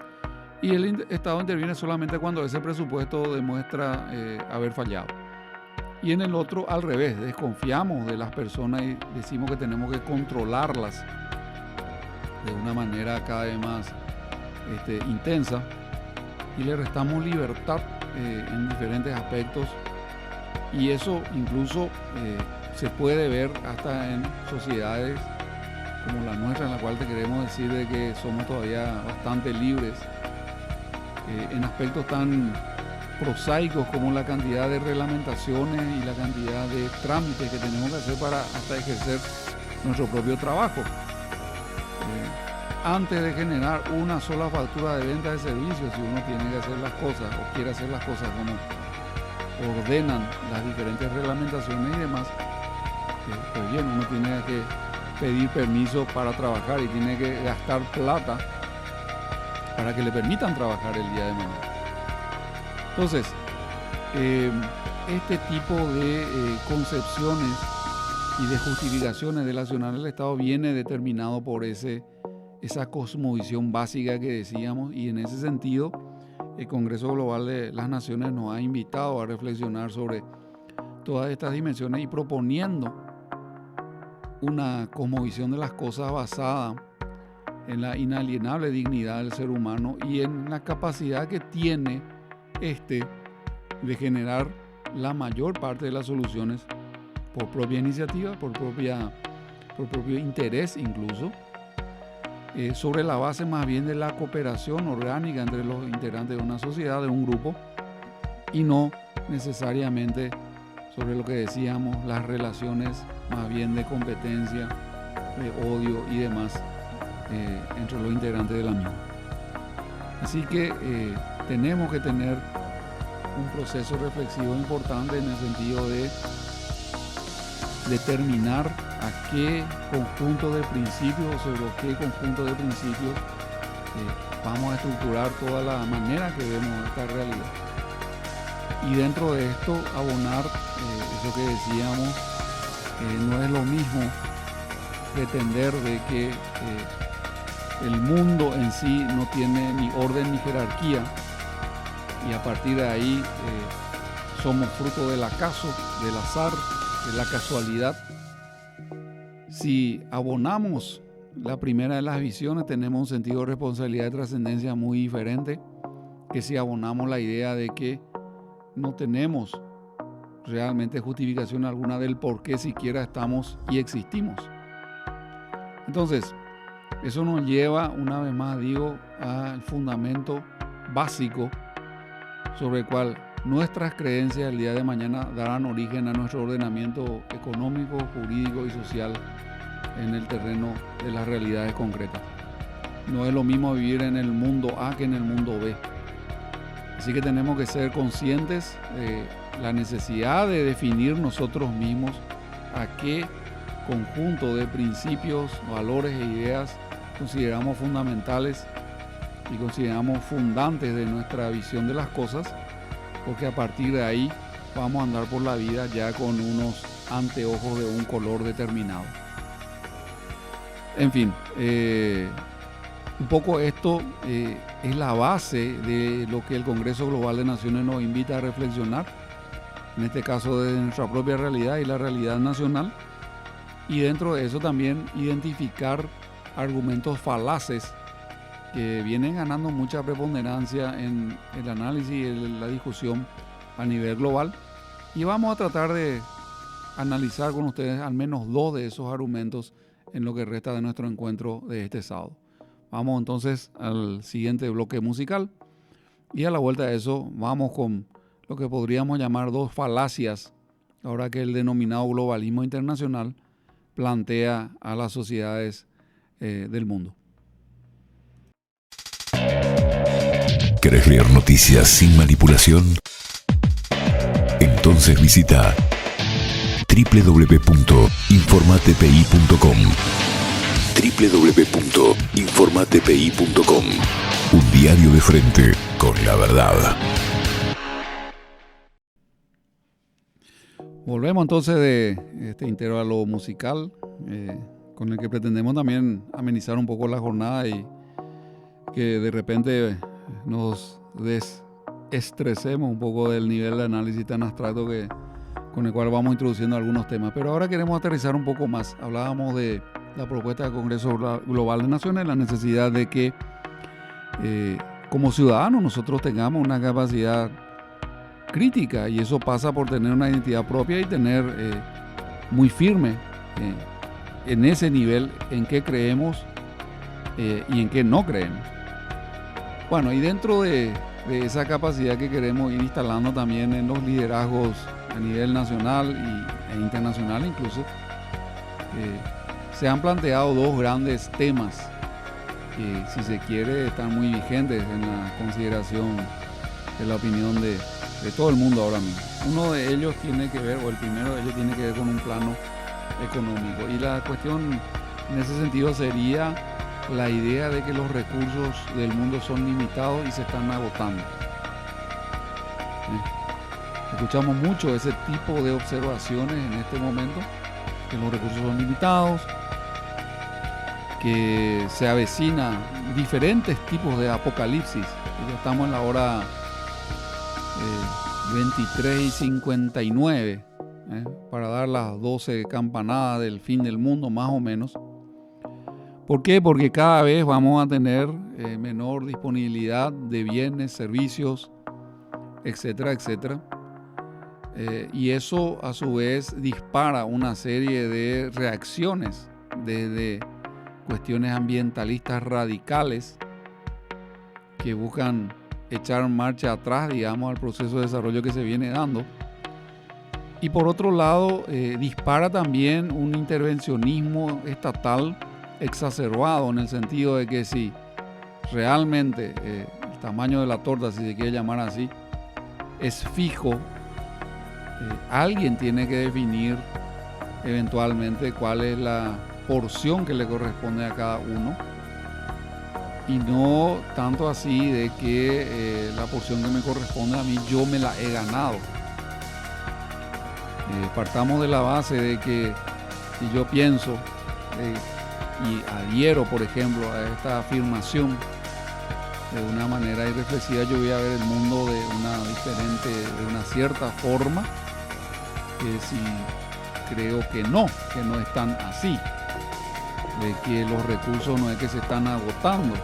y el Estado interviene solamente cuando ese presupuesto demuestra haber fallado. Y en el otro, al revés, desconfiamos de las personas y decimos que tenemos que controlarlas de una manera cada vez más intensa, y le restamos libertad en diferentes aspectos, y eso incluso se puede ver hasta en sociedades como la nuestra, en la cual te queremos decir de que somos todavía bastante libres en aspectos tan prosaicos como la cantidad de reglamentaciones y la cantidad de trámites que tenemos que hacer para hasta ejercer nuestro propio trabajo. Antes de generar una sola factura de venta de servicios, si uno tiene que hacer las cosas o quiere hacer las cosas como ordenan las diferentes reglamentaciones y demás, pues bien, uno tiene que pedir permiso para trabajar y tiene que gastar plata para que le permitan trabajar el día de mañana. Entonces, este tipo de concepciones y de justificaciones del accionar del Estado viene determinado por esa cosmovisión básica que decíamos, y en ese sentido el Congreso Global de las Naciones nos ha invitado a reflexionar sobre todas estas dimensiones y proponiendo una cosmovisión de las cosas basada en la inalienable dignidad del ser humano y en la capacidad que tiene de generar la mayor parte de las soluciones por propia iniciativa, por propio interés incluso, sobre la base más bien de la cooperación orgánica entre los integrantes de una sociedad, de un grupo, y no necesariamente sobre lo que decíamos, las relaciones más bien de competencia, de odio y demás entre los integrantes de la misma. Así que tenemos que tener un proceso reflexivo importante en el sentido de determinar a qué conjunto de principios, sobre qué conjunto de principios vamos a estructurar toda la manera que vemos esta realidad. Y dentro de esto abonar eso que decíamos, no es lo mismo pretender de que el mundo en sí no tiene ni orden ni jerarquía y a partir de ahí somos fruto del acaso, del azar, de la casualidad. Si abonamos la primera de las visiones, tenemos un sentido de responsabilidad y trascendencia muy diferente que si abonamos la idea de que no tenemos realmente justificación alguna del por qué siquiera estamos y existimos. Entonces, eso nos lleva, una vez más digo, al fundamento básico sobre el cual nuestras creencias el día de mañana darán origen a nuestro ordenamiento económico, jurídico y social en el terreno de las realidades concretas. No es lo mismo vivir en el mundo A que en el mundo B. Así que tenemos que ser conscientes de la necesidad de definir nosotros mismos a qué conjunto de principios, valores e ideas consideramos fundamentales y consideramos fundantes de nuestra visión de las cosas, porque a partir de ahí vamos a andar por la vida ya con unos anteojos de un color determinado. En fin, un poco esto es la base de lo que el Congreso Global de Naciones nos invita a reflexionar, en este caso de nuestra propia realidad y la realidad nacional, y dentro de eso también identificar argumentos falaces que vienen ganando mucha preponderancia en el análisis y en la discusión a nivel global. Y vamos a tratar de analizar con ustedes al menos 2 de esos argumentos en lo que resta de nuestro encuentro de este sábado. Vamos entonces al siguiente bloque musical y a la vuelta de eso vamos con lo que podríamos llamar 2 falacias, ahora que el denominado globalismo internacional plantea a las sociedades del mundo. ¿Querés leer noticias sin manipulación? Entonces visita www.informatpi.com. www.informatpi.com. Un diario de frente con la verdad. Volvemos entonces de este intervalo musical con el que pretendemos también amenizar un poco la jornada y que de repente nos desestresemos un poco del nivel de análisis tan abstracto con el cual vamos introduciendo algunos temas. Pero ahora queremos aterrizar un poco más. Hablábamos de la propuesta del Congreso Global de Naciones, la necesidad de que como ciudadanos nosotros tengamos una capacidad crítica, y eso pasa por tener una identidad propia y tener muy firme en ese nivel en qué creemos y en qué no creemos. Bueno, y dentro de esa capacidad que queremos ir instalando también en los liderazgos a nivel nacional e internacional incluso, se han planteado 2 grandes temas que, si se quiere, están muy vigentes en la consideración de la opinión de todo el mundo ahora mismo. Uno de ellos tiene que ver, o el primero de ellos tiene que ver con un plano económico, y la cuestión en ese sentido sería la idea de que los recursos del mundo son limitados y se están agotando. Escuchamos mucho ese tipo de observaciones en este momento, que los recursos son limitados, que se avecina diferentes tipos de apocalipsis. Ya estamos en la hora 23:59, para dar las 12 campanadas del fin del mundo más o menos. ¿Por qué? Porque cada vez vamos a tener menor disponibilidad de bienes, servicios, etcétera, etcétera. Y eso a su vez dispara una serie de reacciones desde cuestiones ambientalistas radicales que buscan echar marcha atrás, digamos, al proceso de desarrollo que se viene dando. Y por otro lado, dispara también un intervencionismo estatal exacerbado, en el sentido de que si realmente el tamaño de la torta, si se quiere llamar así, es fijo, alguien tiene que definir eventualmente cuál es la porción que le corresponde a cada uno, y no tanto así de que la porción que me corresponde a mí yo me la he ganado. Partamos de la base de que si yo pienso y adhiero, por ejemplo, a esta afirmación de una manera irreflexiva, yo voy a ver el mundo de una cierta forma, que si creo que no es tan así, de que los recursos no es que se están agotando,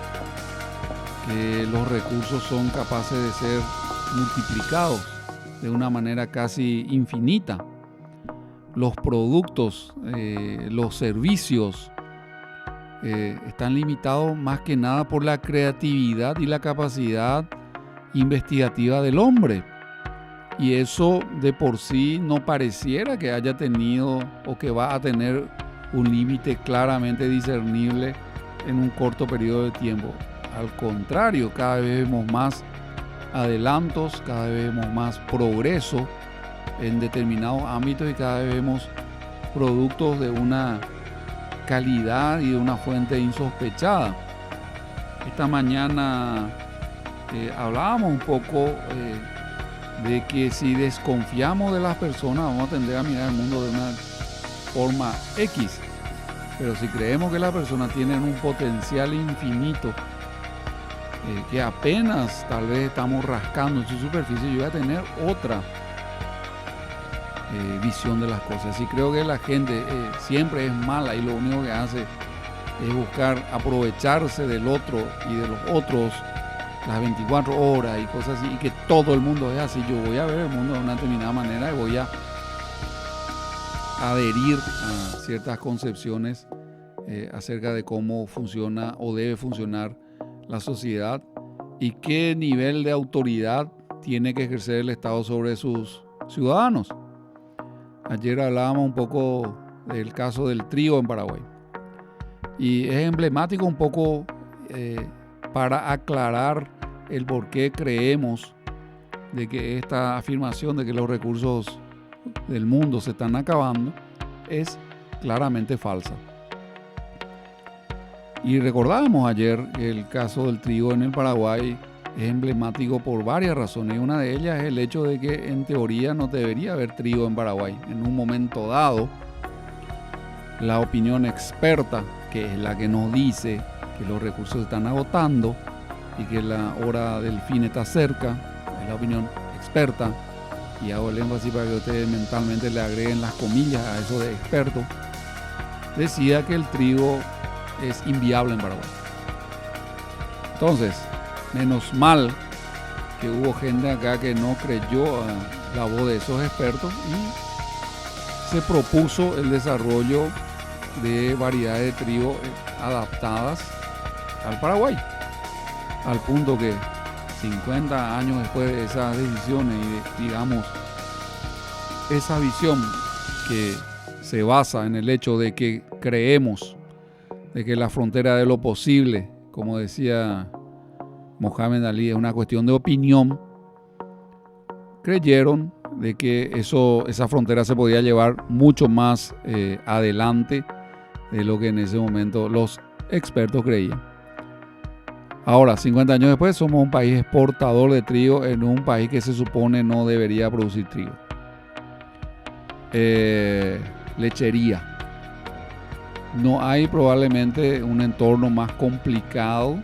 que los recursos son capaces de ser multiplicados de una manera casi infinita. Los productos, los servicios están limitados más que nada por la creatividad y la capacidad investigativa del hombre. Y eso de por sí no pareciera que haya tenido o que va a tener un límite claramente discernible en un corto periodo de tiempo. Al contrario, cada vez vemos más adelantos, cada vez vemos más progreso en determinados ámbitos y cada vez vemos productos de una calidad y de una fuente insospechada. Esta mañana hablábamos un poco de que si desconfiamos de las personas vamos a tender a mirar el mundo de una forma X, pero si creemos que las personas tienen un potencial infinito, que apenas tal vez estamos rascando en su superficie, yo voy a tener otra visión de las cosas. Si creo que la gente siempre es mala y lo único que hace es buscar aprovecharse del otro y de los otros las 24 horas y cosas así, y que todo el mundo es así. Yo voy a ver el mundo de una determinada manera y voy a adherir a ciertas concepciones acerca de cómo funciona o debe funcionar la sociedad y qué nivel de autoridad tiene que ejercer el Estado sobre sus ciudadanos. Ayer hablábamos un poco del caso del trigo en Paraguay y es emblemático un poco para aclarar el por qué creemos de que esta afirmación de que los recursos del mundo se están acabando es claramente falsa. Y recordábamos ayer que el caso del trigo en el Paraguay es emblemático por varias razones. Una de ellas es el hecho de que en teoría no debería haber trigo en Paraguay. En un momento dado, la opinión experta, que es la que nos dice que los recursos se están agotando y que la hora del fin está cerca, es la opinión experta, y hago el énfasis para que ustedes mentalmente le agreguen las comillas a eso de experto, decía que el trigo es inviable en Paraguay. Entonces, menos mal que hubo gente acá que no creyó a la voz de esos expertos y se propuso el desarrollo de variedades de trigo adaptadas al Paraguay, al punto que 50 años después de esas decisiones y digamos esa visión que se basa en el hecho de que creemos de que la frontera de lo posible, como decía Mohamed Ali, es una cuestión de opinión, creyeron de que esa frontera se podía llevar mucho más adelante de lo que en ese momento los expertos creían. Ahora, 50 años después, somos un país exportador de trigo en un país que se supone no debería producir trigo. Lechería. No hay probablemente un entorno más complicado,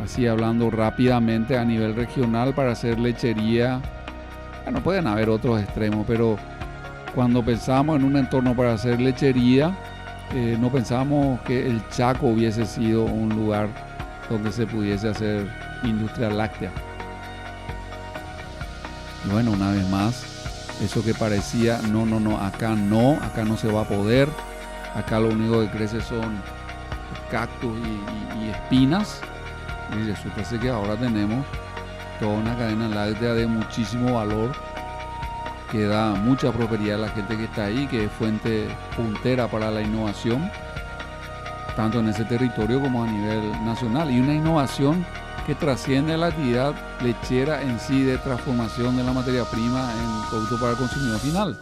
así hablando rápidamente a nivel regional, para hacer lechería. Bueno, pueden haber otros extremos, pero cuando pensamos en un entorno para hacer lechería, no pensamos que el Chaco hubiese sido un lugar donde se pudiese hacer industria láctea. Y bueno, una vez más, eso que parecía, acá no se va a poder, acá lo único que crece son cactus y espinas, y resulta que ahora tenemos toda una cadena láctea de muchísimo valor que da mucha prosperidad a la gente que está ahí, que es fuente puntera para la innovación, tanto en ese territorio como a nivel nacional, y una innovación que trasciende la actividad lechera en sí de transformación de la materia prima en producto para el consumidor final.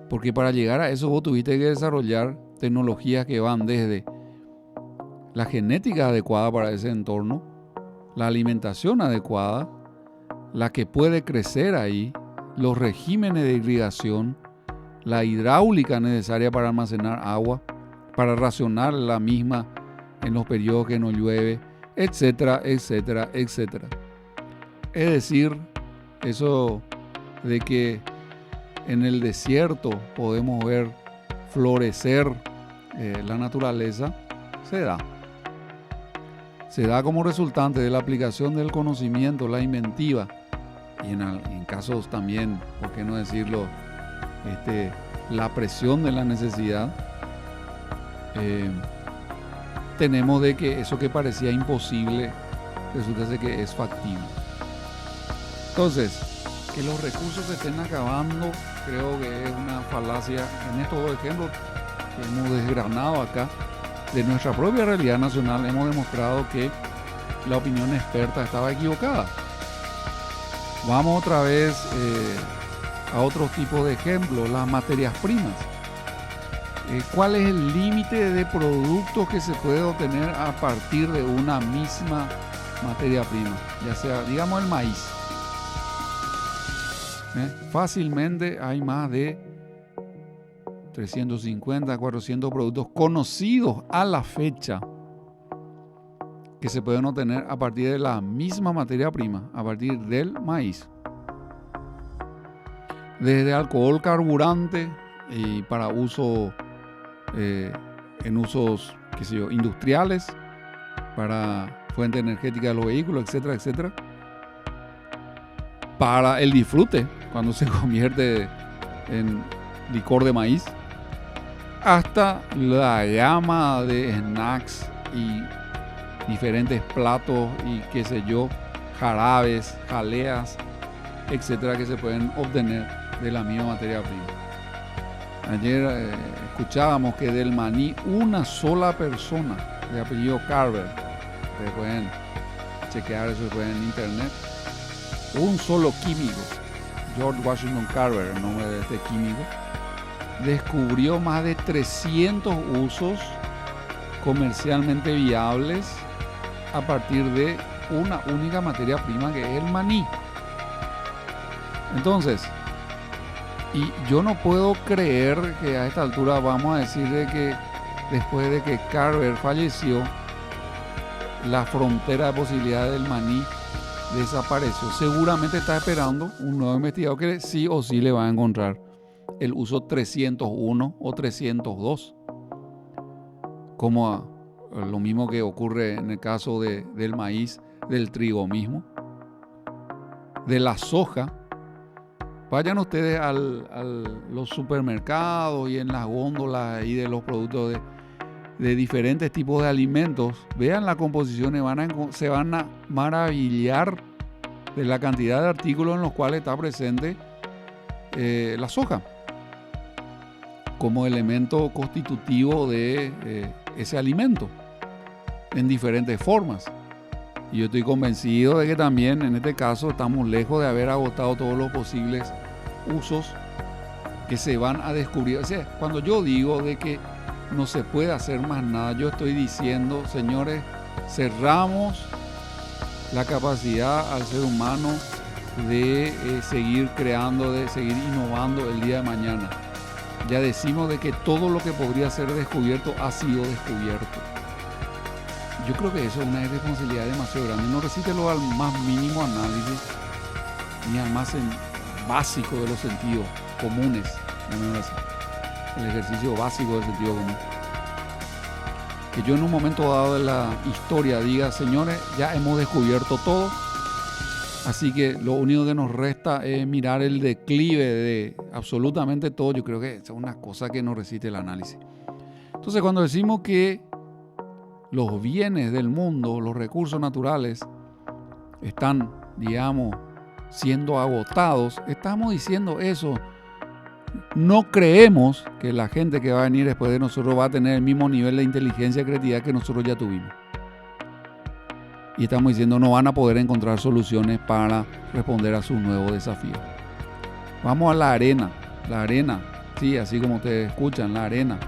Porque para llegar a eso vos tuviste que desarrollar tecnologías que van desde la genética adecuada para ese entorno, la alimentación adecuada, la que puede crecer ahí, los regímenes de irrigación, la hidráulica necesaria para almacenar agua, para racionar la misma en los periodos que no llueve, etcétera, etcétera, etcétera. Es decir, eso de que en el desierto podemos ver florecer la naturaleza, se da. Se da como resultante de la aplicación del conocimiento, la inventiva, y en casos también, por qué no decirlo, la presión de la necesidad. Tenemos de que eso que parecía imposible resulta ser que es factible. Entonces, que los recursos se estén acabando, creo que es una falacia. En estos dos ejemplos que hemos desgranado acá de nuestra propia realidad nacional, hemos demostrado que la opinión experta estaba equivocada. Vamos otra vez a otros tipos de ejemplos, las materias primas. ¿Cuál es el límite de productos que se puede obtener a partir de una misma materia prima? Ya sea, digamos, el maíz. Fácilmente hay más de 350, 400 productos conocidos a la fecha que se pueden obtener a partir de la misma materia prima, a partir del maíz. Desde alcohol carburante y para uso en usos, qué sé yo, industriales, para fuente energética de los vehículos, etcétera, etcétera. Para el disfrute, cuando se convierte en licor de maíz, hasta la gama de snacks y diferentes platos y qué sé yo, jarabes, jaleas, etcétera, que se pueden obtener de la misma materia prima. Ayer escuchábamos que del maní una sola persona de apellido Carver, ustedes pueden chequear eso después en internet, un solo químico, George Washington Carver, el nombre de este químico, descubrió más de 300 usos comercialmente viables a partir de una única materia prima, que es el maní. Entonces, y yo no puedo creer que a esta altura vamos a decir de que después de que Carver falleció, la frontera de posibilidades del maní desapareció. Seguramente está esperando un nuevo investigador que sí o sí le va a encontrar el uso 301 o 302, como lo mismo que ocurre en el caso del maíz, del trigo mismo, de la soja. Vayan ustedes a los supermercados y en las góndolas y de los productos de diferentes tipos de alimentos, vean la composición y se van a maravillar de la cantidad de artículos en los cuales está presente la soja como elemento constitutivo de ese alimento en diferentes formas. Y yo estoy convencido de que también en este caso estamos lejos de haber agotado todos los posibles usos que se van a descubrir. O sea, cuando yo digo de que no se puede hacer más nada, yo estoy diciendo, señores, cerramos la capacidad al ser humano de seguir creando, de seguir innovando el día de mañana. Ya decimos de que todo lo que podría ser descubierto ha sido descubierto. Yo creo que eso es una irresponsabilidad demasiado grande. No resístelo al más mínimo análisis ni al más básico de los sentidos comunes. El ejercicio básico del sentido común. Que yo en un momento dado de la historia diga, señores, ya hemos descubierto todo, así que lo único que nos resta es mirar el declive de absolutamente todo. Yo creo que es una cosa que no resiste el análisis. Entonces, cuando decimos que los bienes del mundo, los recursos naturales, están, digamos, siendo agotados, estamos diciendo eso. No creemos que la gente que va a venir después de nosotros va a tener el mismo nivel de inteligencia y creatividad que nosotros ya tuvimos. Y estamos diciendo no van a poder encontrar soluciones para responder a sus nuevos desafíos. Vamos a la arena. La arena, sí, así como ustedes escuchan, la arena.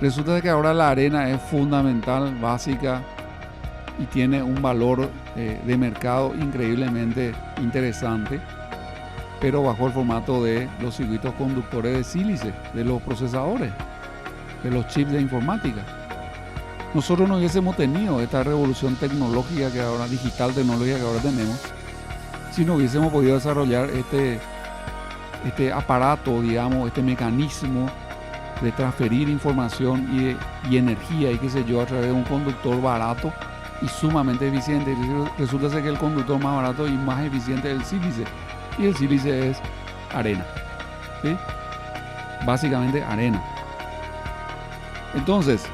Resulta que ahora la arena es fundamental, básica y tiene un valor de mercado increíblemente interesante, pero bajo el formato de los circuitos conductores de sílice, de los procesadores, de los chips de informática. Nosotros no hubiésemos tenido esta revolución tecnológica que ahora, digital tecnológica que ahora tenemos, si no hubiésemos podido desarrollar este aparato, digamos, este mecanismo de transferir información y energía y qué sé yo a través de un conductor barato y sumamente eficiente. Resulta ser que el conductor más barato y más eficiente es el sílice, y el sílice es arena, ¿sí? Básicamente arena. Entonces,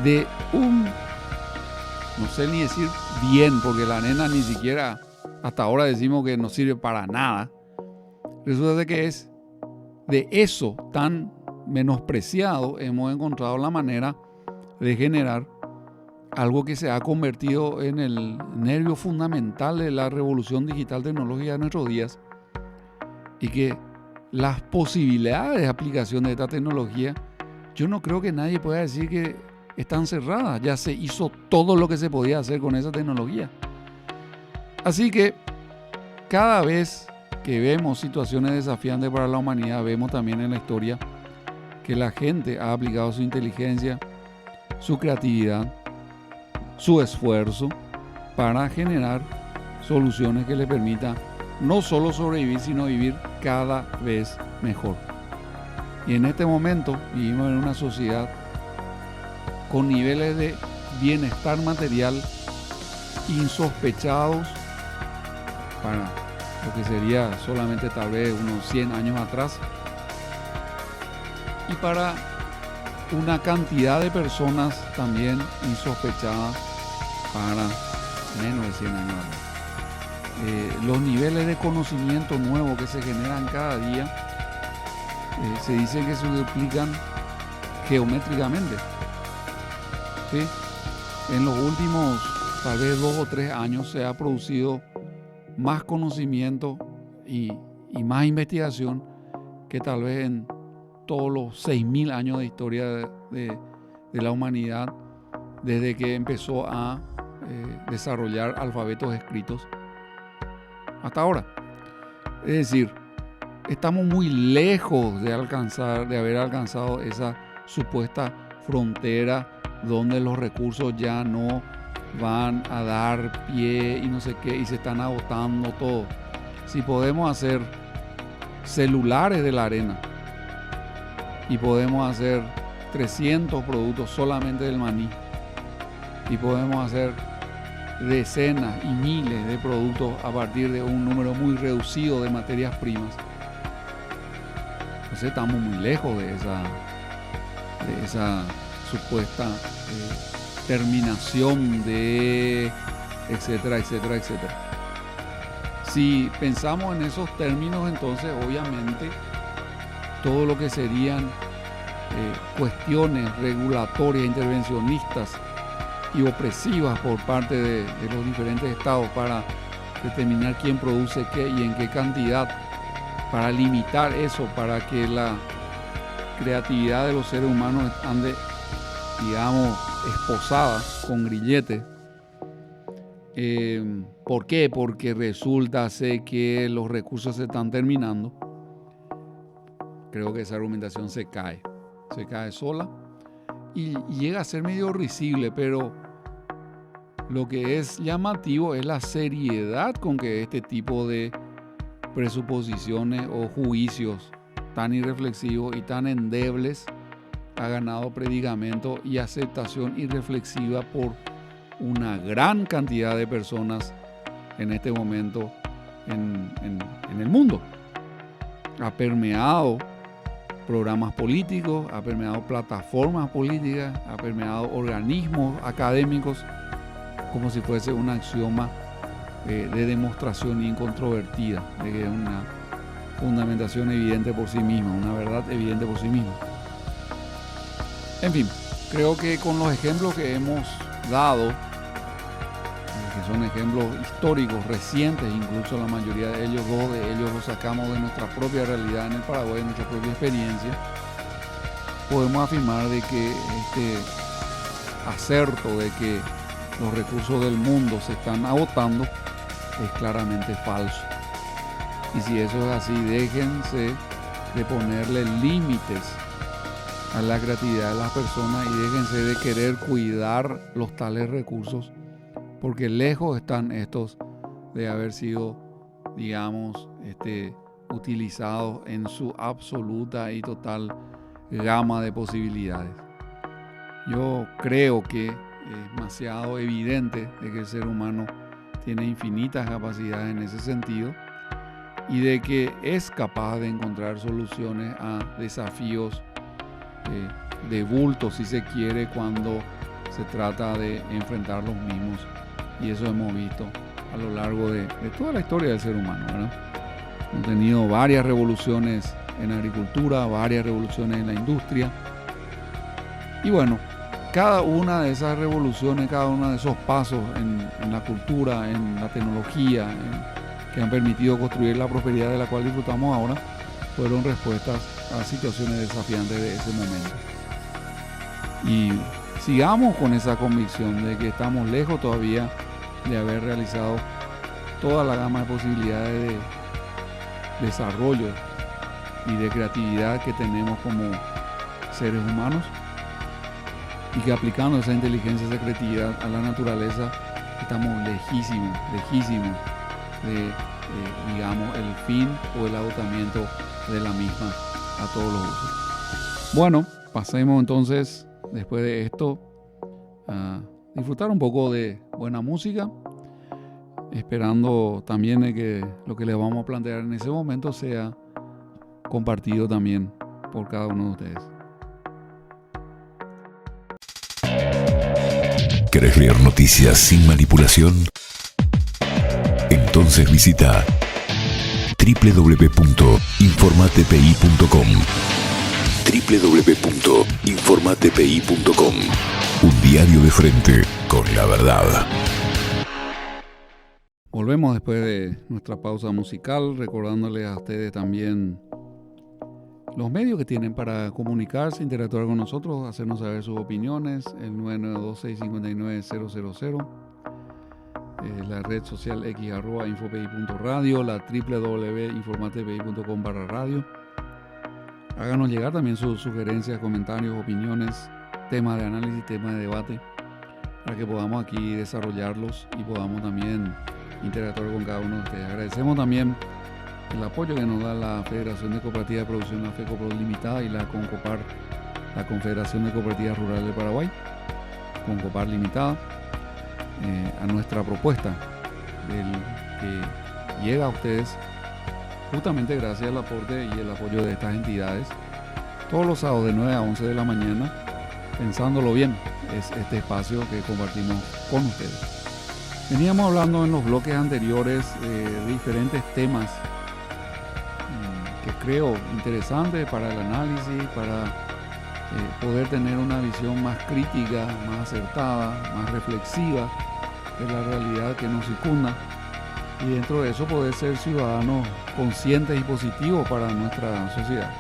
de no sé ni decir bien, porque la arena ni siquiera hasta ahora decimos que no sirve para nada, resulta ser que es de eso tan menospreciado, hemos encontrado la manera de generar algo que se ha convertido en el nervio fundamental de la revolución digital tecnológica de nuestros días, y que las posibilidades de aplicación de esta tecnología, yo no creo que nadie pueda decir que están cerradas. Ya se hizo todo lo que se podía hacer con esa tecnología. Así que cada vez que vemos situaciones desafiantes para la humanidad, vemos también en la historia que la gente ha aplicado su inteligencia, su creatividad, su esfuerzo para generar soluciones que le permitan no solo sobrevivir, sino vivir cada vez mejor. Y en este momento vivimos en una sociedad con niveles de bienestar material insospechados para lo que sería solamente tal vez unos 100 años atrás, y para una cantidad de personas también insospechadas para menos de 100 años atrás. Los niveles de conocimiento nuevo que se generan cada día se dice que se duplican geométricamente, ¿sí? En los últimos tal vez 2 o 3 años se ha producido más conocimiento y más investigación que tal vez en todos los 6.000 años de historia de la humanidad, desde que empezó a desarrollar alfabetos escritos hasta ahora. Es decir, estamos muy lejos de haber alcanzado esa supuesta frontera donde los recursos ya no van a dar pie y no sé qué, y se están agotando todo. Si podemos hacer celulares de la arena y podemos hacer 300 productos solamente del maní, y podemos hacer decenas y miles de productos a partir de un número muy reducido de materias primas, entonces estamos muy lejos de esa supuesta terminación de etcétera, etcétera, etcétera. Si pensamos en esos términos, entonces obviamente todo lo que serían cuestiones regulatorias, intervencionistas y opresivas por parte de los diferentes estados para determinar quién produce qué y en qué cantidad, para limitar eso, para que la creatividad de los seres humanos ande, digamos, esposada con grilletes. ¿Por qué? Porque resulta ser que los recursos se están terminando. Creo que esa argumentación se cae sola y llega a ser medio risible, pero lo que es llamativo es la seriedad con que este tipo de presuposiciones o juicios tan irreflexivos y tan endebles ha ganado predicamento y aceptación irreflexiva por una gran cantidad de personas en este momento en el mundo. Ha permeado programas políticos, ha permeado plataformas políticas, ha permeado organismos académicos, como si fuese un axioma de demostración incontrovertida, de que es una fundamentación evidente por sí misma, una verdad evidente por sí misma. En fin, creo que con los ejemplos que hemos dado, que son ejemplos históricos, recientes, incluso la mayoría de ellos, 2 de ellos los sacamos de nuestra propia realidad en el Paraguay, de nuestra propia experiencia, podemos afirmar de que este acerto de que los recursos del mundo se están agotando es claramente falso. Y si eso es así, déjense de ponerle límites a la creatividad de las personas y déjense de querer cuidar los tales recursos, porque lejos están estos de haber sido, digamos, utilizados en su absoluta y total gama de posibilidades. Yo creo que es demasiado evidente de que el ser humano tiene infinitas capacidades en ese sentido y de que es capaz de encontrar soluciones a desafíos de bulto, si se quiere, cuando se trata de enfrentar los mismos. Y eso hemos visto a lo largo de toda la historia del ser humano, ¿verdad? Hemos tenido varias revoluciones en la agricultura, varias revoluciones en la industria. Y bueno, cada una de esas revoluciones, cada uno de esos pasos en la cultura, en la tecnología, que han permitido construir la prosperidad de la cual disfrutamos ahora, fueron respuestas a situaciones desafiantes de ese momento. Y sigamos con esa convicción de que estamos lejos todavía de haber realizado toda la gama de posibilidades de desarrollo y de creatividad que tenemos como seres humanos, y que aplicando esa inteligencia, esa creatividad a la naturaleza, estamos lejísimos de, digamos, el fin o el agotamiento de la misma a todos los usos. Bueno, pasemos entonces, después de esto, disfrutar un poco de buena música, esperando también de que lo que les vamos a plantear en ese momento sea compartido también por cada uno de ustedes. ¿Querés leer noticias sin manipulación? Entonces visita www.informatpi.com. www.informatpi.com. Un diario de frente con la verdad. Volvemos después de nuestra pausa musical, recordándoles a ustedes también los medios que tienen para comunicarse, interactuar con nosotros, hacernos saber sus opiniones, el 992-659-000, la red social x @infopi.radio, la www.informatpi.com/radio. Háganos llegar también sus sugerencias, comentarios, opiniones, temas de análisis, temas de debate, para que podamos aquí desarrollarlos y podamos también interactuar con cada uno de ustedes. Agradecemos también el apoyo que nos da la Federación de Cooperativas de Producción, la FECOPRO Limitada, y la CONCOPAR, la Confederación de Cooperativas Rurales del Paraguay, CONCOPAR Limitada, a nuestra propuesta que llega a ustedes justamente gracias al aporte y el apoyo de estas entidades. Todos los sábados de 9 a 11 de la mañana, pensándolo bien, es este espacio que compartimos con ustedes. Veníamos hablando en los bloques anteriores de diferentes temas que creo interesantes para el análisis, para poder tener una visión más crítica, más acertada, más reflexiva de la realidad que nos circunda, y dentro de eso poder ser ciudadanos conscientes y positivos para nuestra sociedad.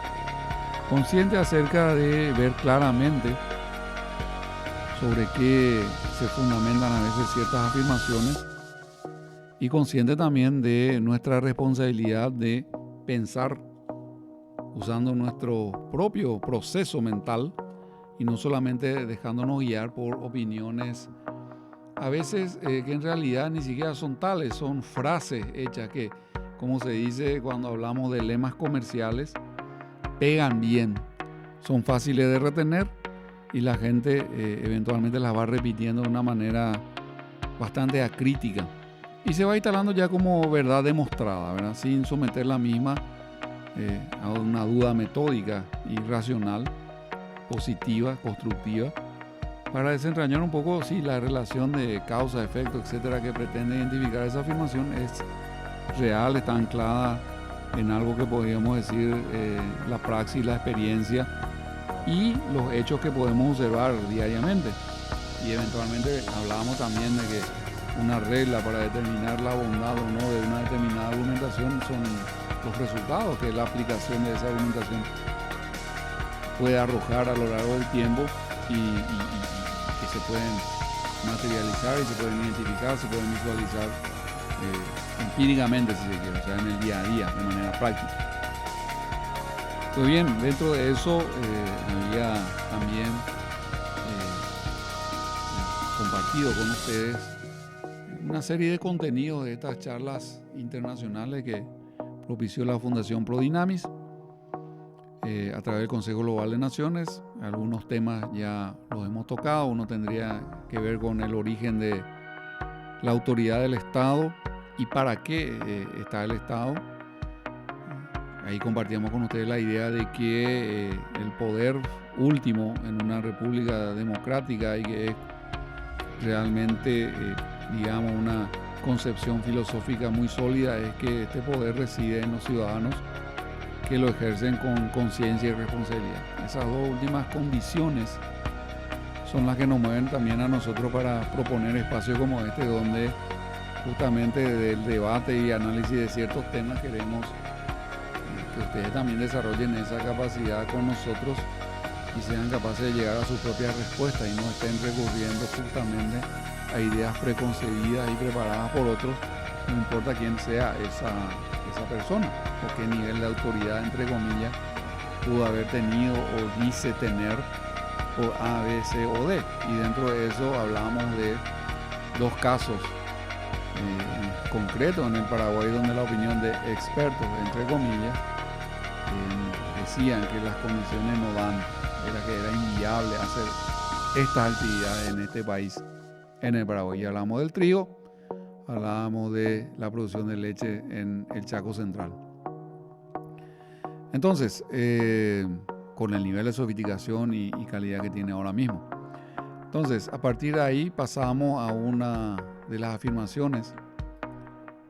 Conscientes acerca de ver claramente sobre qué se fundamentan a veces ciertas afirmaciones, y consciente también de nuestra responsabilidad de pensar usando nuestro propio proceso mental y no solamente dejándonos guiar por opiniones a veces que en realidad ni siquiera son tales, son frases hechas que, como se dice cuando hablamos de lemas comerciales, pegan bien, son fáciles de retener y la gente eventualmente las va repitiendo de una manera bastante acrítica y se va instalando ya como verdad demostrada, ¿verdad? Sin someter la misma a una duda metódica y racional, positiva, constructiva, para desentrañar un poco si la relación de causa, efecto, etcétera, que pretende identificar esa afirmación es real, está anclada en algo que podríamos decir la praxis, la experiencia y los hechos que podemos observar diariamente. Y eventualmente hablábamos también de que una regla para determinar la bondad o no de una determinada argumentación son los resultados que la aplicación de esa argumentación puede arrojar a lo largo del tiempo y que se pueden materializar y se pueden identificar, se pueden visualizar empíricamente, si se quiere, o sea, en el día a día, de manera práctica. Pues bien, dentro de eso había también compartido con ustedes una serie de contenidos de estas charlas internacionales que propició la Fundación Prodinamis a través del Consejo Global de Naciones. Algunos temas ya los hemos tocado, uno tendría que ver con el origen de la autoridad del Estado y para qué está el Estado. Ahí compartíamos con ustedes la idea de que el poder último en una república democrática y que es realmente, digamos, una concepción filosófica muy sólida es que este poder reside en los ciudadanos que lo ejercen con conciencia y responsabilidad. Esas dos últimas condiciones son las que nos mueven también a nosotros para proponer espacios como este, donde justamente del debate y análisis de ciertos temas queremos que ustedes también desarrollen esa capacidad con nosotros y sean capaces de llegar a sus propias respuestas y no estén recurriendo justamente a ideas preconcebidas y preparadas por otros, no importa quién sea esa persona o qué nivel de autoridad, entre comillas, pudo haber tenido o dice tener por A, B, C o D. Y dentro de eso hablábamos de dos casos concretos en el Paraguay donde la opinión de expertos, entre comillas, decían que las condiciones no dan, era que era inviable hacer estas actividades en este país, en el Paraguay. Y hablamos del trigo, hablábamos de la producción de leche en el Chaco Central. Entonces, con el nivel de sofisticación y calidad que tiene ahora mismo. Entonces, a partir de ahí pasamos a una de las afirmaciones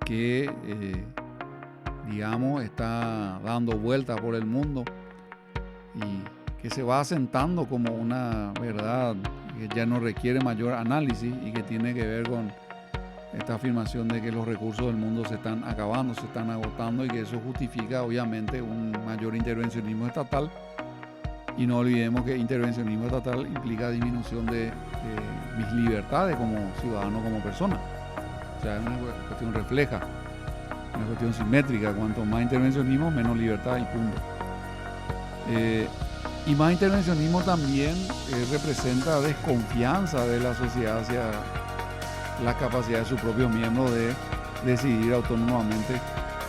que, digamos, está dando vueltas por el mundo y que se va asentando como una verdad que ya no requiere mayor análisis y que tiene que ver con esta afirmación de que los recursos del mundo se están acabando, se están agotando y que eso justifica obviamente un mayor intervencionismo estatal. Y no olvidemos que intervencionismo estatal implica disminución de mis libertades como ciudadano, como persona. O sea, es una cuestión refleja, una cuestión simétrica. Cuanto más intervencionismo, menos libertad y punto. Y más intervencionismo también representa desconfianza de la sociedad hacia la capacidad de sus propios miembros de decidir autónomamente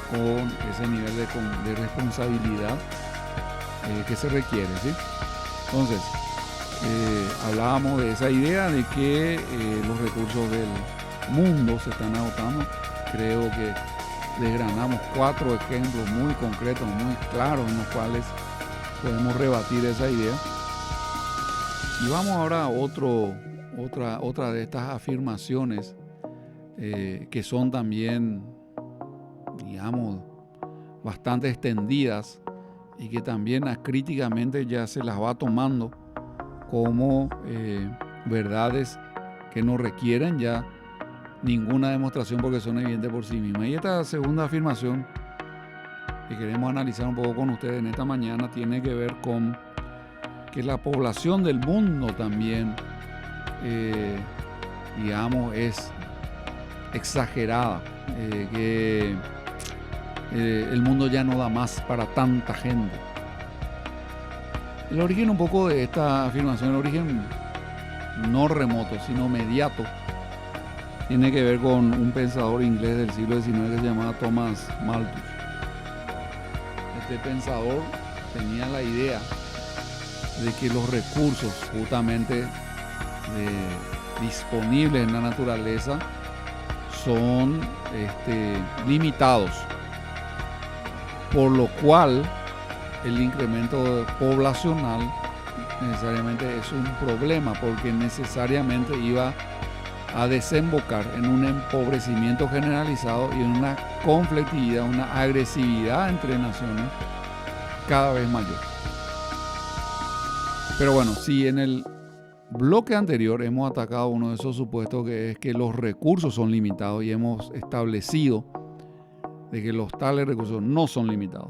con ese nivel de responsabilidad que se requiere, ¿sí? Entonces, hablábamos de esa idea de que los recursos del mundo se están agotando. Creo que desgranamos 4 ejemplos muy concretos, muy claros, en los cuales podemos rebatir esa idea. Y vamos ahora a otra de estas afirmaciones que son también, digamos, bastante extendidas y que también críticamente ya se las va tomando como verdades que no requieren ya ninguna demostración porque son evidentes por sí mismas. Y esta segunda afirmación que queremos analizar un poco con ustedes en esta mañana tiene que ver con que la población del mundo también, digamos, es exagerada, que el mundo ya no da más para tanta gente. El origen un poco de esta afirmación, el origen no remoto, sino mediato, tiene que ver con un pensador inglés del siglo XIX que se llamaba Thomas Malthus. Este pensador tenía la idea de que los recursos justamente disponibles en la naturaleza son limitados, por lo cual el incremento poblacional necesariamente es un problema, porque necesariamente iba a desembocar en un empobrecimiento generalizado y en una conflictividad, una agresividad entre naciones cada vez mayor. Pero bueno, si en el bloque anterior hemos atacado uno de esos supuestos, que es que los recursos son limitados, y hemos establecido de que los tales recursos no son limitados,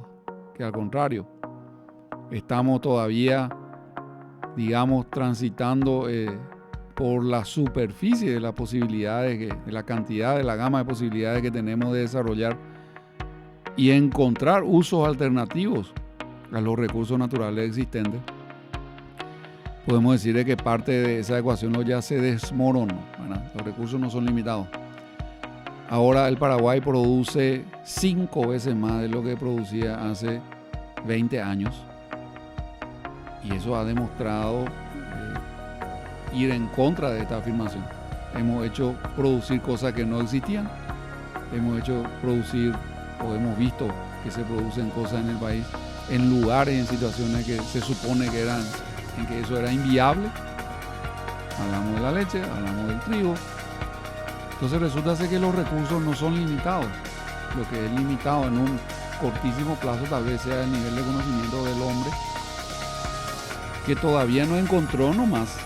que al contrario, estamos todavía, digamos, transitando por la superficie de las posibilidades, de la cantidad, de la gama de posibilidades que tenemos de desarrollar y encontrar usos alternativos a los recursos naturales existentes. Podemos decir que parte de esa ecuación ya se desmoronó, ¿verdad? Los recursos no son limitados. Ahora el Paraguay produce 5 veces más de lo que producía hace 20 años. Y eso ha demostrado ir en contra de esta afirmación. Hemos hecho producir cosas que no existían. Hemos hecho producir, o hemos visto que se producen cosas en el país, en lugares y en situaciones que se supone que en que eso era inviable. Hablamos de la leche, hablamos del trigo. Entonces resulta ser que los recursos no son limitados. Lo que es limitado en un cortísimo plazo tal vez sea el nivel de conocimiento del hombre, que todavía no encontró nomás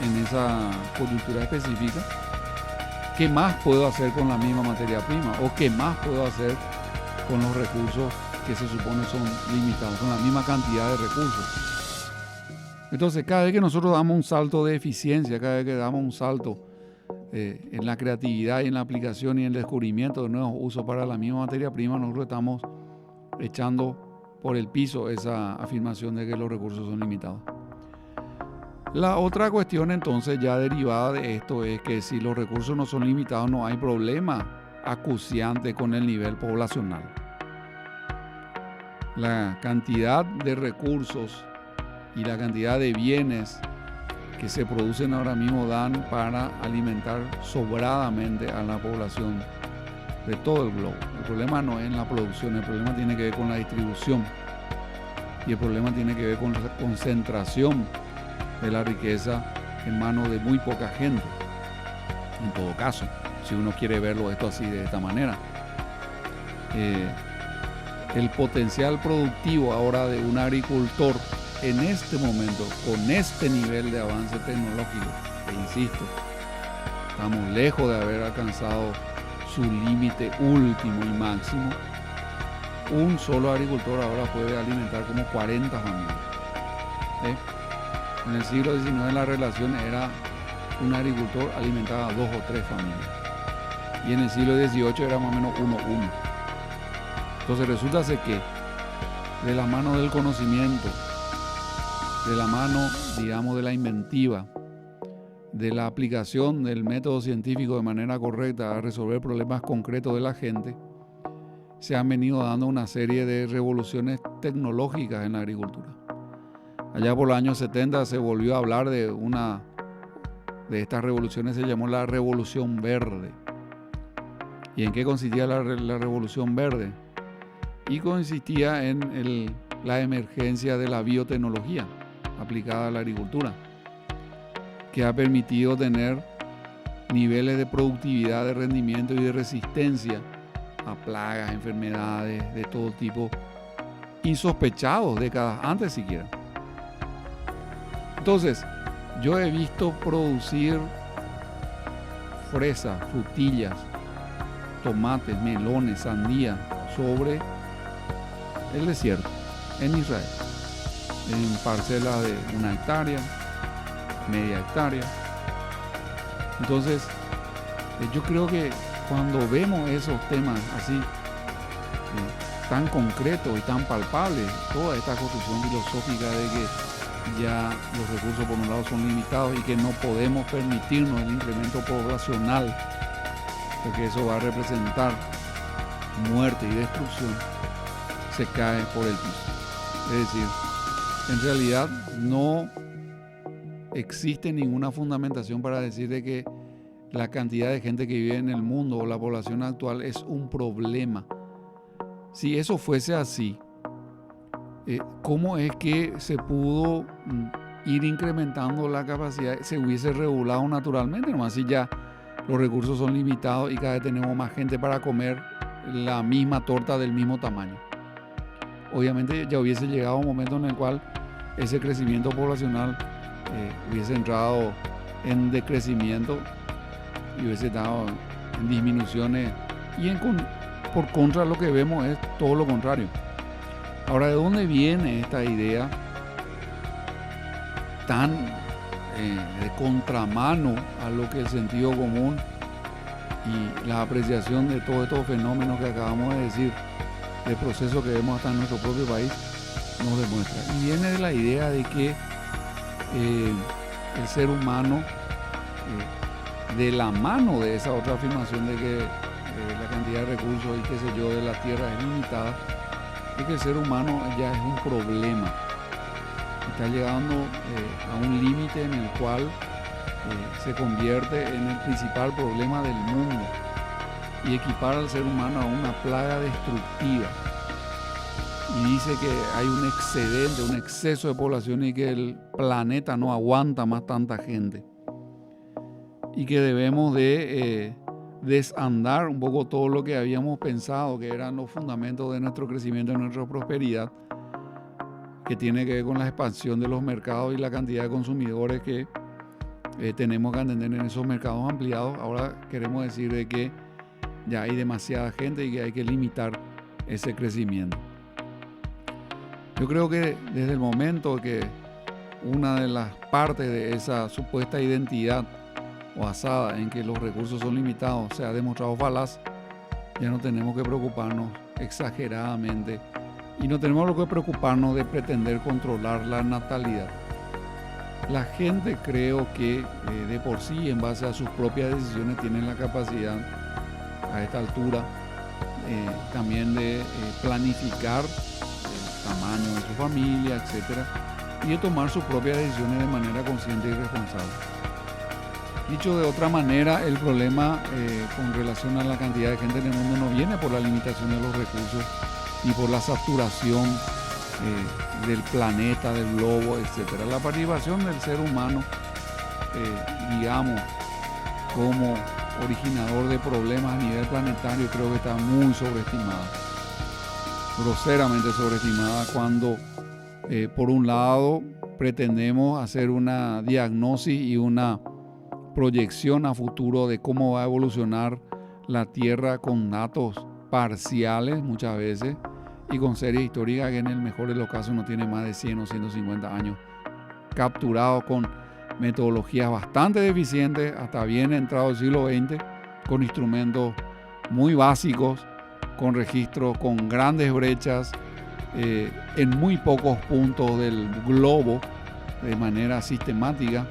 en esa coyuntura específica qué más puedo hacer con la misma materia prima, o qué más puedo hacer con los recursos que se supone son limitados, con la misma cantidad de recursos. Entonces, cada vez que nosotros damos un salto de eficiencia, cada vez que damos un salto en la creatividad y en la aplicación y en el descubrimiento de nuevos usos para la misma materia prima, nosotros estamos echando por el piso esa afirmación de que los recursos son limitados. La otra cuestión entonces ya derivada de esto es que si los recursos no son limitados, no hay problema acuciante con el nivel poblacional. La cantidad de recursos y la cantidad de bienes que se producen ahora mismo dan para alimentar sobradamente a la población de todo el globo. El problema no es en la producción, el problema tiene que ver con la distribución y el problema tiene que ver con la concentración de la riqueza en manos de muy poca gente. En todo caso, si uno quiere verlo esto así de esta manera, el potencial productivo ahora de un agricultor en este momento, con este nivel de avance tecnológico, e insisto, estamos lejos de haber alcanzado su límite último y máximo. Un solo agricultor ahora puede alimentar como 40 familias. En el siglo XIX la relación era un agricultor alimentaba a 2 o 3 familias. Y en el siglo XVIII era más o menos 1-1. Entonces resulta que de la mano del conocimiento, de la mano, digamos, de la inventiva, de la aplicación del método científico de manera correcta a resolver problemas concretos de la gente, se han venido dando una serie de revoluciones tecnológicas en la agricultura. Allá por los años 70 se volvió a hablar de una de estas revoluciones, se llamó la Revolución Verde. ¿Y en qué consistía la Revolución Verde? Y consistía en la emergencia de la biotecnología aplicada a la agricultura, que ha permitido tener niveles de productividad, de rendimiento y de resistencia a plagas, enfermedades de todo tipo, insospechados décadas antes siquiera. Entonces, yo he visto producir fresas, frutillas, tomates, melones, sandía sobre el desierto en Israel, en parcelas de 1 hectárea, media hectárea. Entonces, yo creo que cuando vemos esos temas así, tan concretos y tan palpables, toda esta construcción filosófica de que ya los recursos por un lado son limitados y que no podemos permitirnos el incremento poblacional, porque eso va a representar muerte y destrucción, se cae por el piso. Es decir, en realidad no existe ninguna fundamentación para decir de que la cantidad de gente que vive en el mundo o la población actual es un problema. Si eso fuese así, ¿cómo es que se pudo ir incrementando la capacidad? Se hubiese regulado naturalmente, nomás si ya los recursos son limitados y cada vez tenemos más gente para comer la misma torta del mismo tamaño. Obviamente ya hubiese llegado un momento en el cual ese crecimiento poblacional hubiese entrado en decrecimiento y hubiese estado en disminuciones, y por contra lo que vemos es todo lo contrario. Ahora, ¿de dónde viene esta idea tan de contramano a lo que el sentido común y la apreciación de todos estos fenómenos que acabamos de decir, de procesos que vemos hasta en nuestro propio país, nos demuestra? Y viene de la idea de que el ser humano, de la mano de esa otra afirmación de que la cantidad de recursos y qué sé yo de la tierra es limitada, es que el ser humano ya es un problema. Está llegando a un límite en el cual se convierte en el principal problema del mundo y equipara al ser humano a una plaga destructiva. Y dice que hay un excedente, un exceso de población y que el planeta no aguanta más tanta gente. Y que debemos de desandar un poco todo lo que habíamos pensado que eran los fundamentos de nuestro crecimiento, de nuestra prosperidad, que tiene que ver con la expansión de los mercados y la cantidad de consumidores que tenemos que atender en esos mercados ampliados. Ahora queremos decir de que ya hay demasiada gente y que hay que limitar ese crecimiento. Yo creo que desde el momento que una de las partes de esa supuesta identidad basada en que los recursos son limitados se ha demostrado falaz, ya no tenemos que preocuparnos exageradamente y no tenemos que preocuparnos de pretender controlar la natalidad. La gente, creo que de por sí, en base a sus propias decisiones, tienen la capacidad a esta altura también de planificar el tamaño de su familia, etcétera, y de tomar sus propias decisiones de manera consciente y responsable. Dicho de otra manera, el problema con relación a la cantidad de gente en el mundo no viene por la limitación de los recursos ni por la saturación del planeta, del globo, etc. La participación del ser humano, digamos, como originador de problemas a nivel planetario, creo que está muy sobreestimada, groseramente sobreestimada, cuando por un lado pretendemos hacer una diagnosis y una proyección a futuro de cómo va a evolucionar la Tierra con datos parciales muchas veces y con series históricas que en el mejor de los casos no tiene más de 100 o 150 años, capturados con metodologías bastante deficientes hasta bien entrado el siglo XX, con instrumentos muy básicos, con registros con grandes brechas en muy pocos puntos del globo de manera sistemática.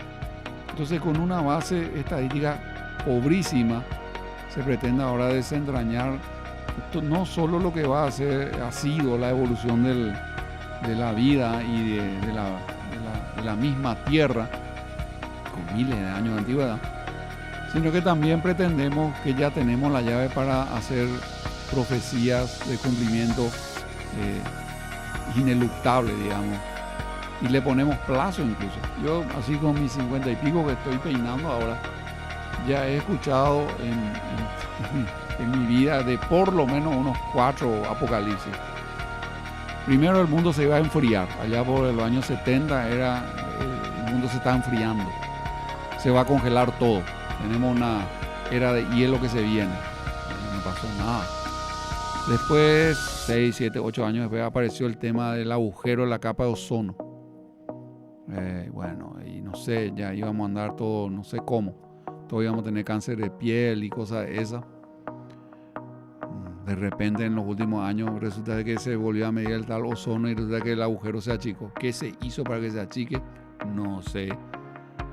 Entonces, con una base estadística pobrísima, se pretende ahora desentrañar no solo lo que ha sido la evolución de la vida y de la misma Tierra, con miles de años de antigüedad, sino que también pretendemos que ya tenemos la llave para hacer profecías de cumplimiento ineluctable, digamos, y le ponemos plazo incluso. Yo, así con mis 50 y pico que estoy peinando ahora, ya he escuchado en mi vida de por lo menos unos 4 apocalipsis. Primero, el mundo se iba a enfriar. Allá por los años 70 el mundo se está enfriando. Se va a congelar todo. Tenemos una era de hielo que se viene. No pasó nada. Después, 6, 7, 8 años después, apareció el tema del agujero en la capa de ozono. Bueno, y no sé, ya íbamos a andar todo, no sé cómo. Todos íbamos a tener cáncer de piel y cosas de esas. De repente, en los últimos años, resulta que se volvió a medir el tal ozono y resulta que el agujero se achicó. ¿Qué se hizo para que se achique? No sé.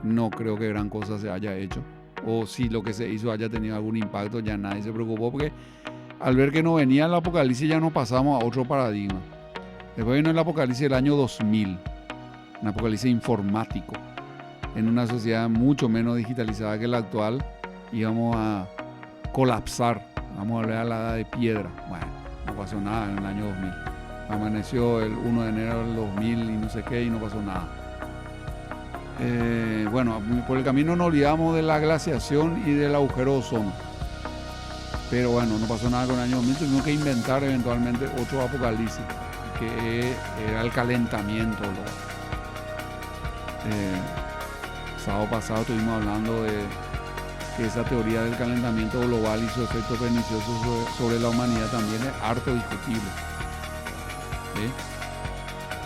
No creo que gran cosa se haya hecho. O si lo que se hizo haya tenido algún impacto, ya nadie se preocupó, porque al ver que no venía el apocalipsis ya nos pasamos a otro paradigma. Después vino el apocalipsis del año 2000, un apocalipsis informático. En una sociedad mucho menos digitalizada que la actual, íbamos a colapsar, vamos a volver a la edad de piedra. Bueno, no pasó nada en el año 2000. Amaneció el 1 de enero del 2000 y no sé qué, y no pasó nada. Bueno, por el camino nos olvidamos de la glaciación y del agujero de ozono. Pero bueno, no pasó nada con el año 2000, tuvimos que inventar eventualmente otro apocalipsis, que era el calentamiento. Sábado pasado estuvimos hablando de que esa teoría del calentamiento global y su efecto pernicioso sobre la humanidad también es harto discutible.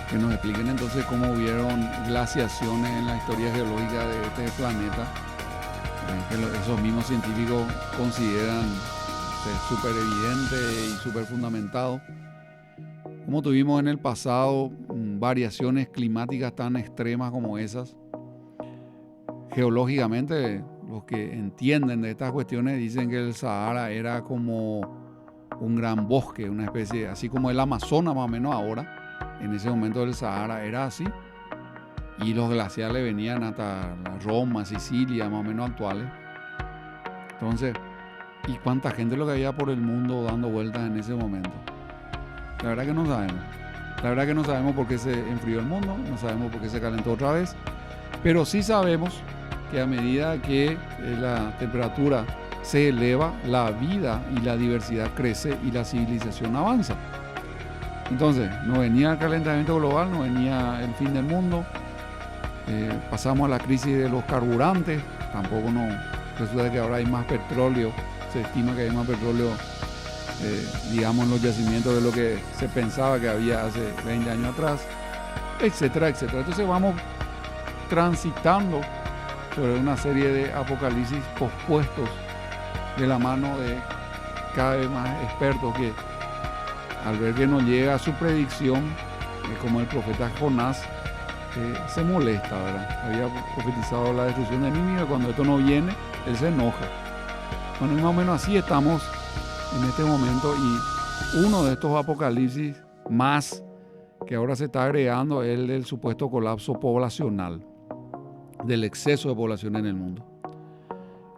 Que nos expliquen entonces cómo hubieron glaciaciones en la historia geológica de este planeta, que esos mismos científicos consideran súper evidente y súper fundamentado. Como tuvimos en el pasado variaciones climáticas tan extremas como esas. Geológicamente, los que entienden de estas cuestiones dicen que el Sahara era como un gran bosque, una especie, así como el Amazonas más o menos ahora. En ese momento el Sahara era así, y los glaciares venían hasta Roma, Sicilia, más o menos actuales. Entonces, ¿y cuánta gente lo que había por el mundo dando vueltas en ese momento? La verdad que no sabemos. La verdad que no sabemos por qué se enfrió el mundo, no sabemos por qué se calentó otra vez, pero sí sabemos que a medida que la temperatura se eleva, la vida y la diversidad crece y la civilización avanza. Entonces, no venía el calentamiento global, no venía el fin del mundo, pasamos a la crisis de los carburantes, tampoco no, resulta que ahora hay más petróleo, se estima que hay más petróleo, digamos, en los yacimientos de lo que se pensaba que había hace 20 años atrás, etcétera, etcétera. Entonces vamos transitando sobre una serie de apocalipsis pospuestos de la mano de cada vez más expertos que, al ver que no llega a su predicción, como el profeta Jonás, se molesta, ¿verdad? Había profetizado la destrucción de Nínive, cuando esto no viene, él se enoja. Bueno, más o menos así estamos en este momento, y uno de estos apocalipsis más que ahora se está agregando es el del supuesto colapso poblacional, del exceso de población en el mundo.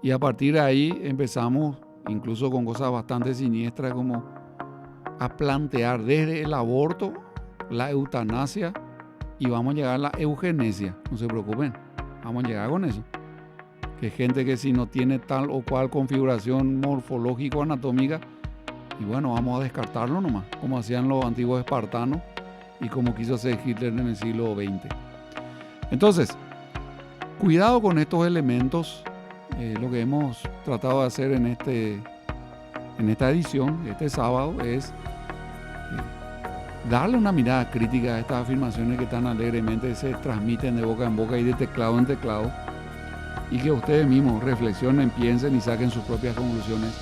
Y a partir de ahí empezamos, incluso con cosas bastante siniestras, como a plantear desde el aborto, la eutanasia, y vamos a llegar a la eugenesia. No se preocupen, vamos a llegar con eso. Que gente que si no tiene tal o cual configuración morfológico-anatómica, y bueno, vamos a descartarlo nomás, como hacían los antiguos espartanos y como quiso hacer Hitler en el siglo XX. Entonces, cuidado con estos elementos. Lo que hemos tratado de hacer en esta edición, este sábado, es darle una mirada crítica a estas afirmaciones que tan alegremente se transmiten de boca en boca y de teclado en teclado, y que ustedes mismos reflexionen, piensen y saquen sus propias conclusiones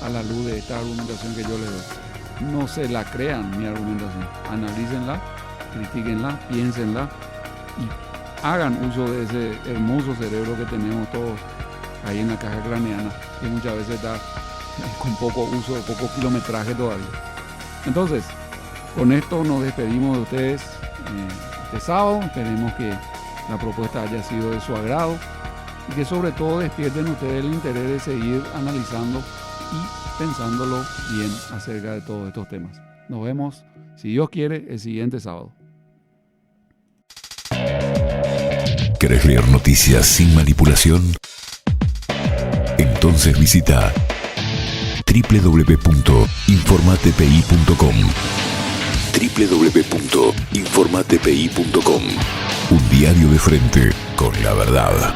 a la luz de esta argumentación que yo les doy. No se la crean mi argumentación, analícenla, critíquenla, piénsenla y hagan uso de ese hermoso cerebro que tenemos todos ahí en la caja craneana, que muchas veces está con poco uso, poco kilometraje todavía. Entonces, con esto nos despedimos de ustedes este sábado. Esperemos que la propuesta haya sido de su agrado y que sobre todo despierten ustedes el interés de seguir analizando y pensándolo bien acerca de todos estos temas. Nos vemos, si Dios quiere, el siguiente sábado. ¿Querés leer noticias sin manipulación? Entonces visita www.informatpi.com. www.informatpi.com. Un diario de frente con la verdad.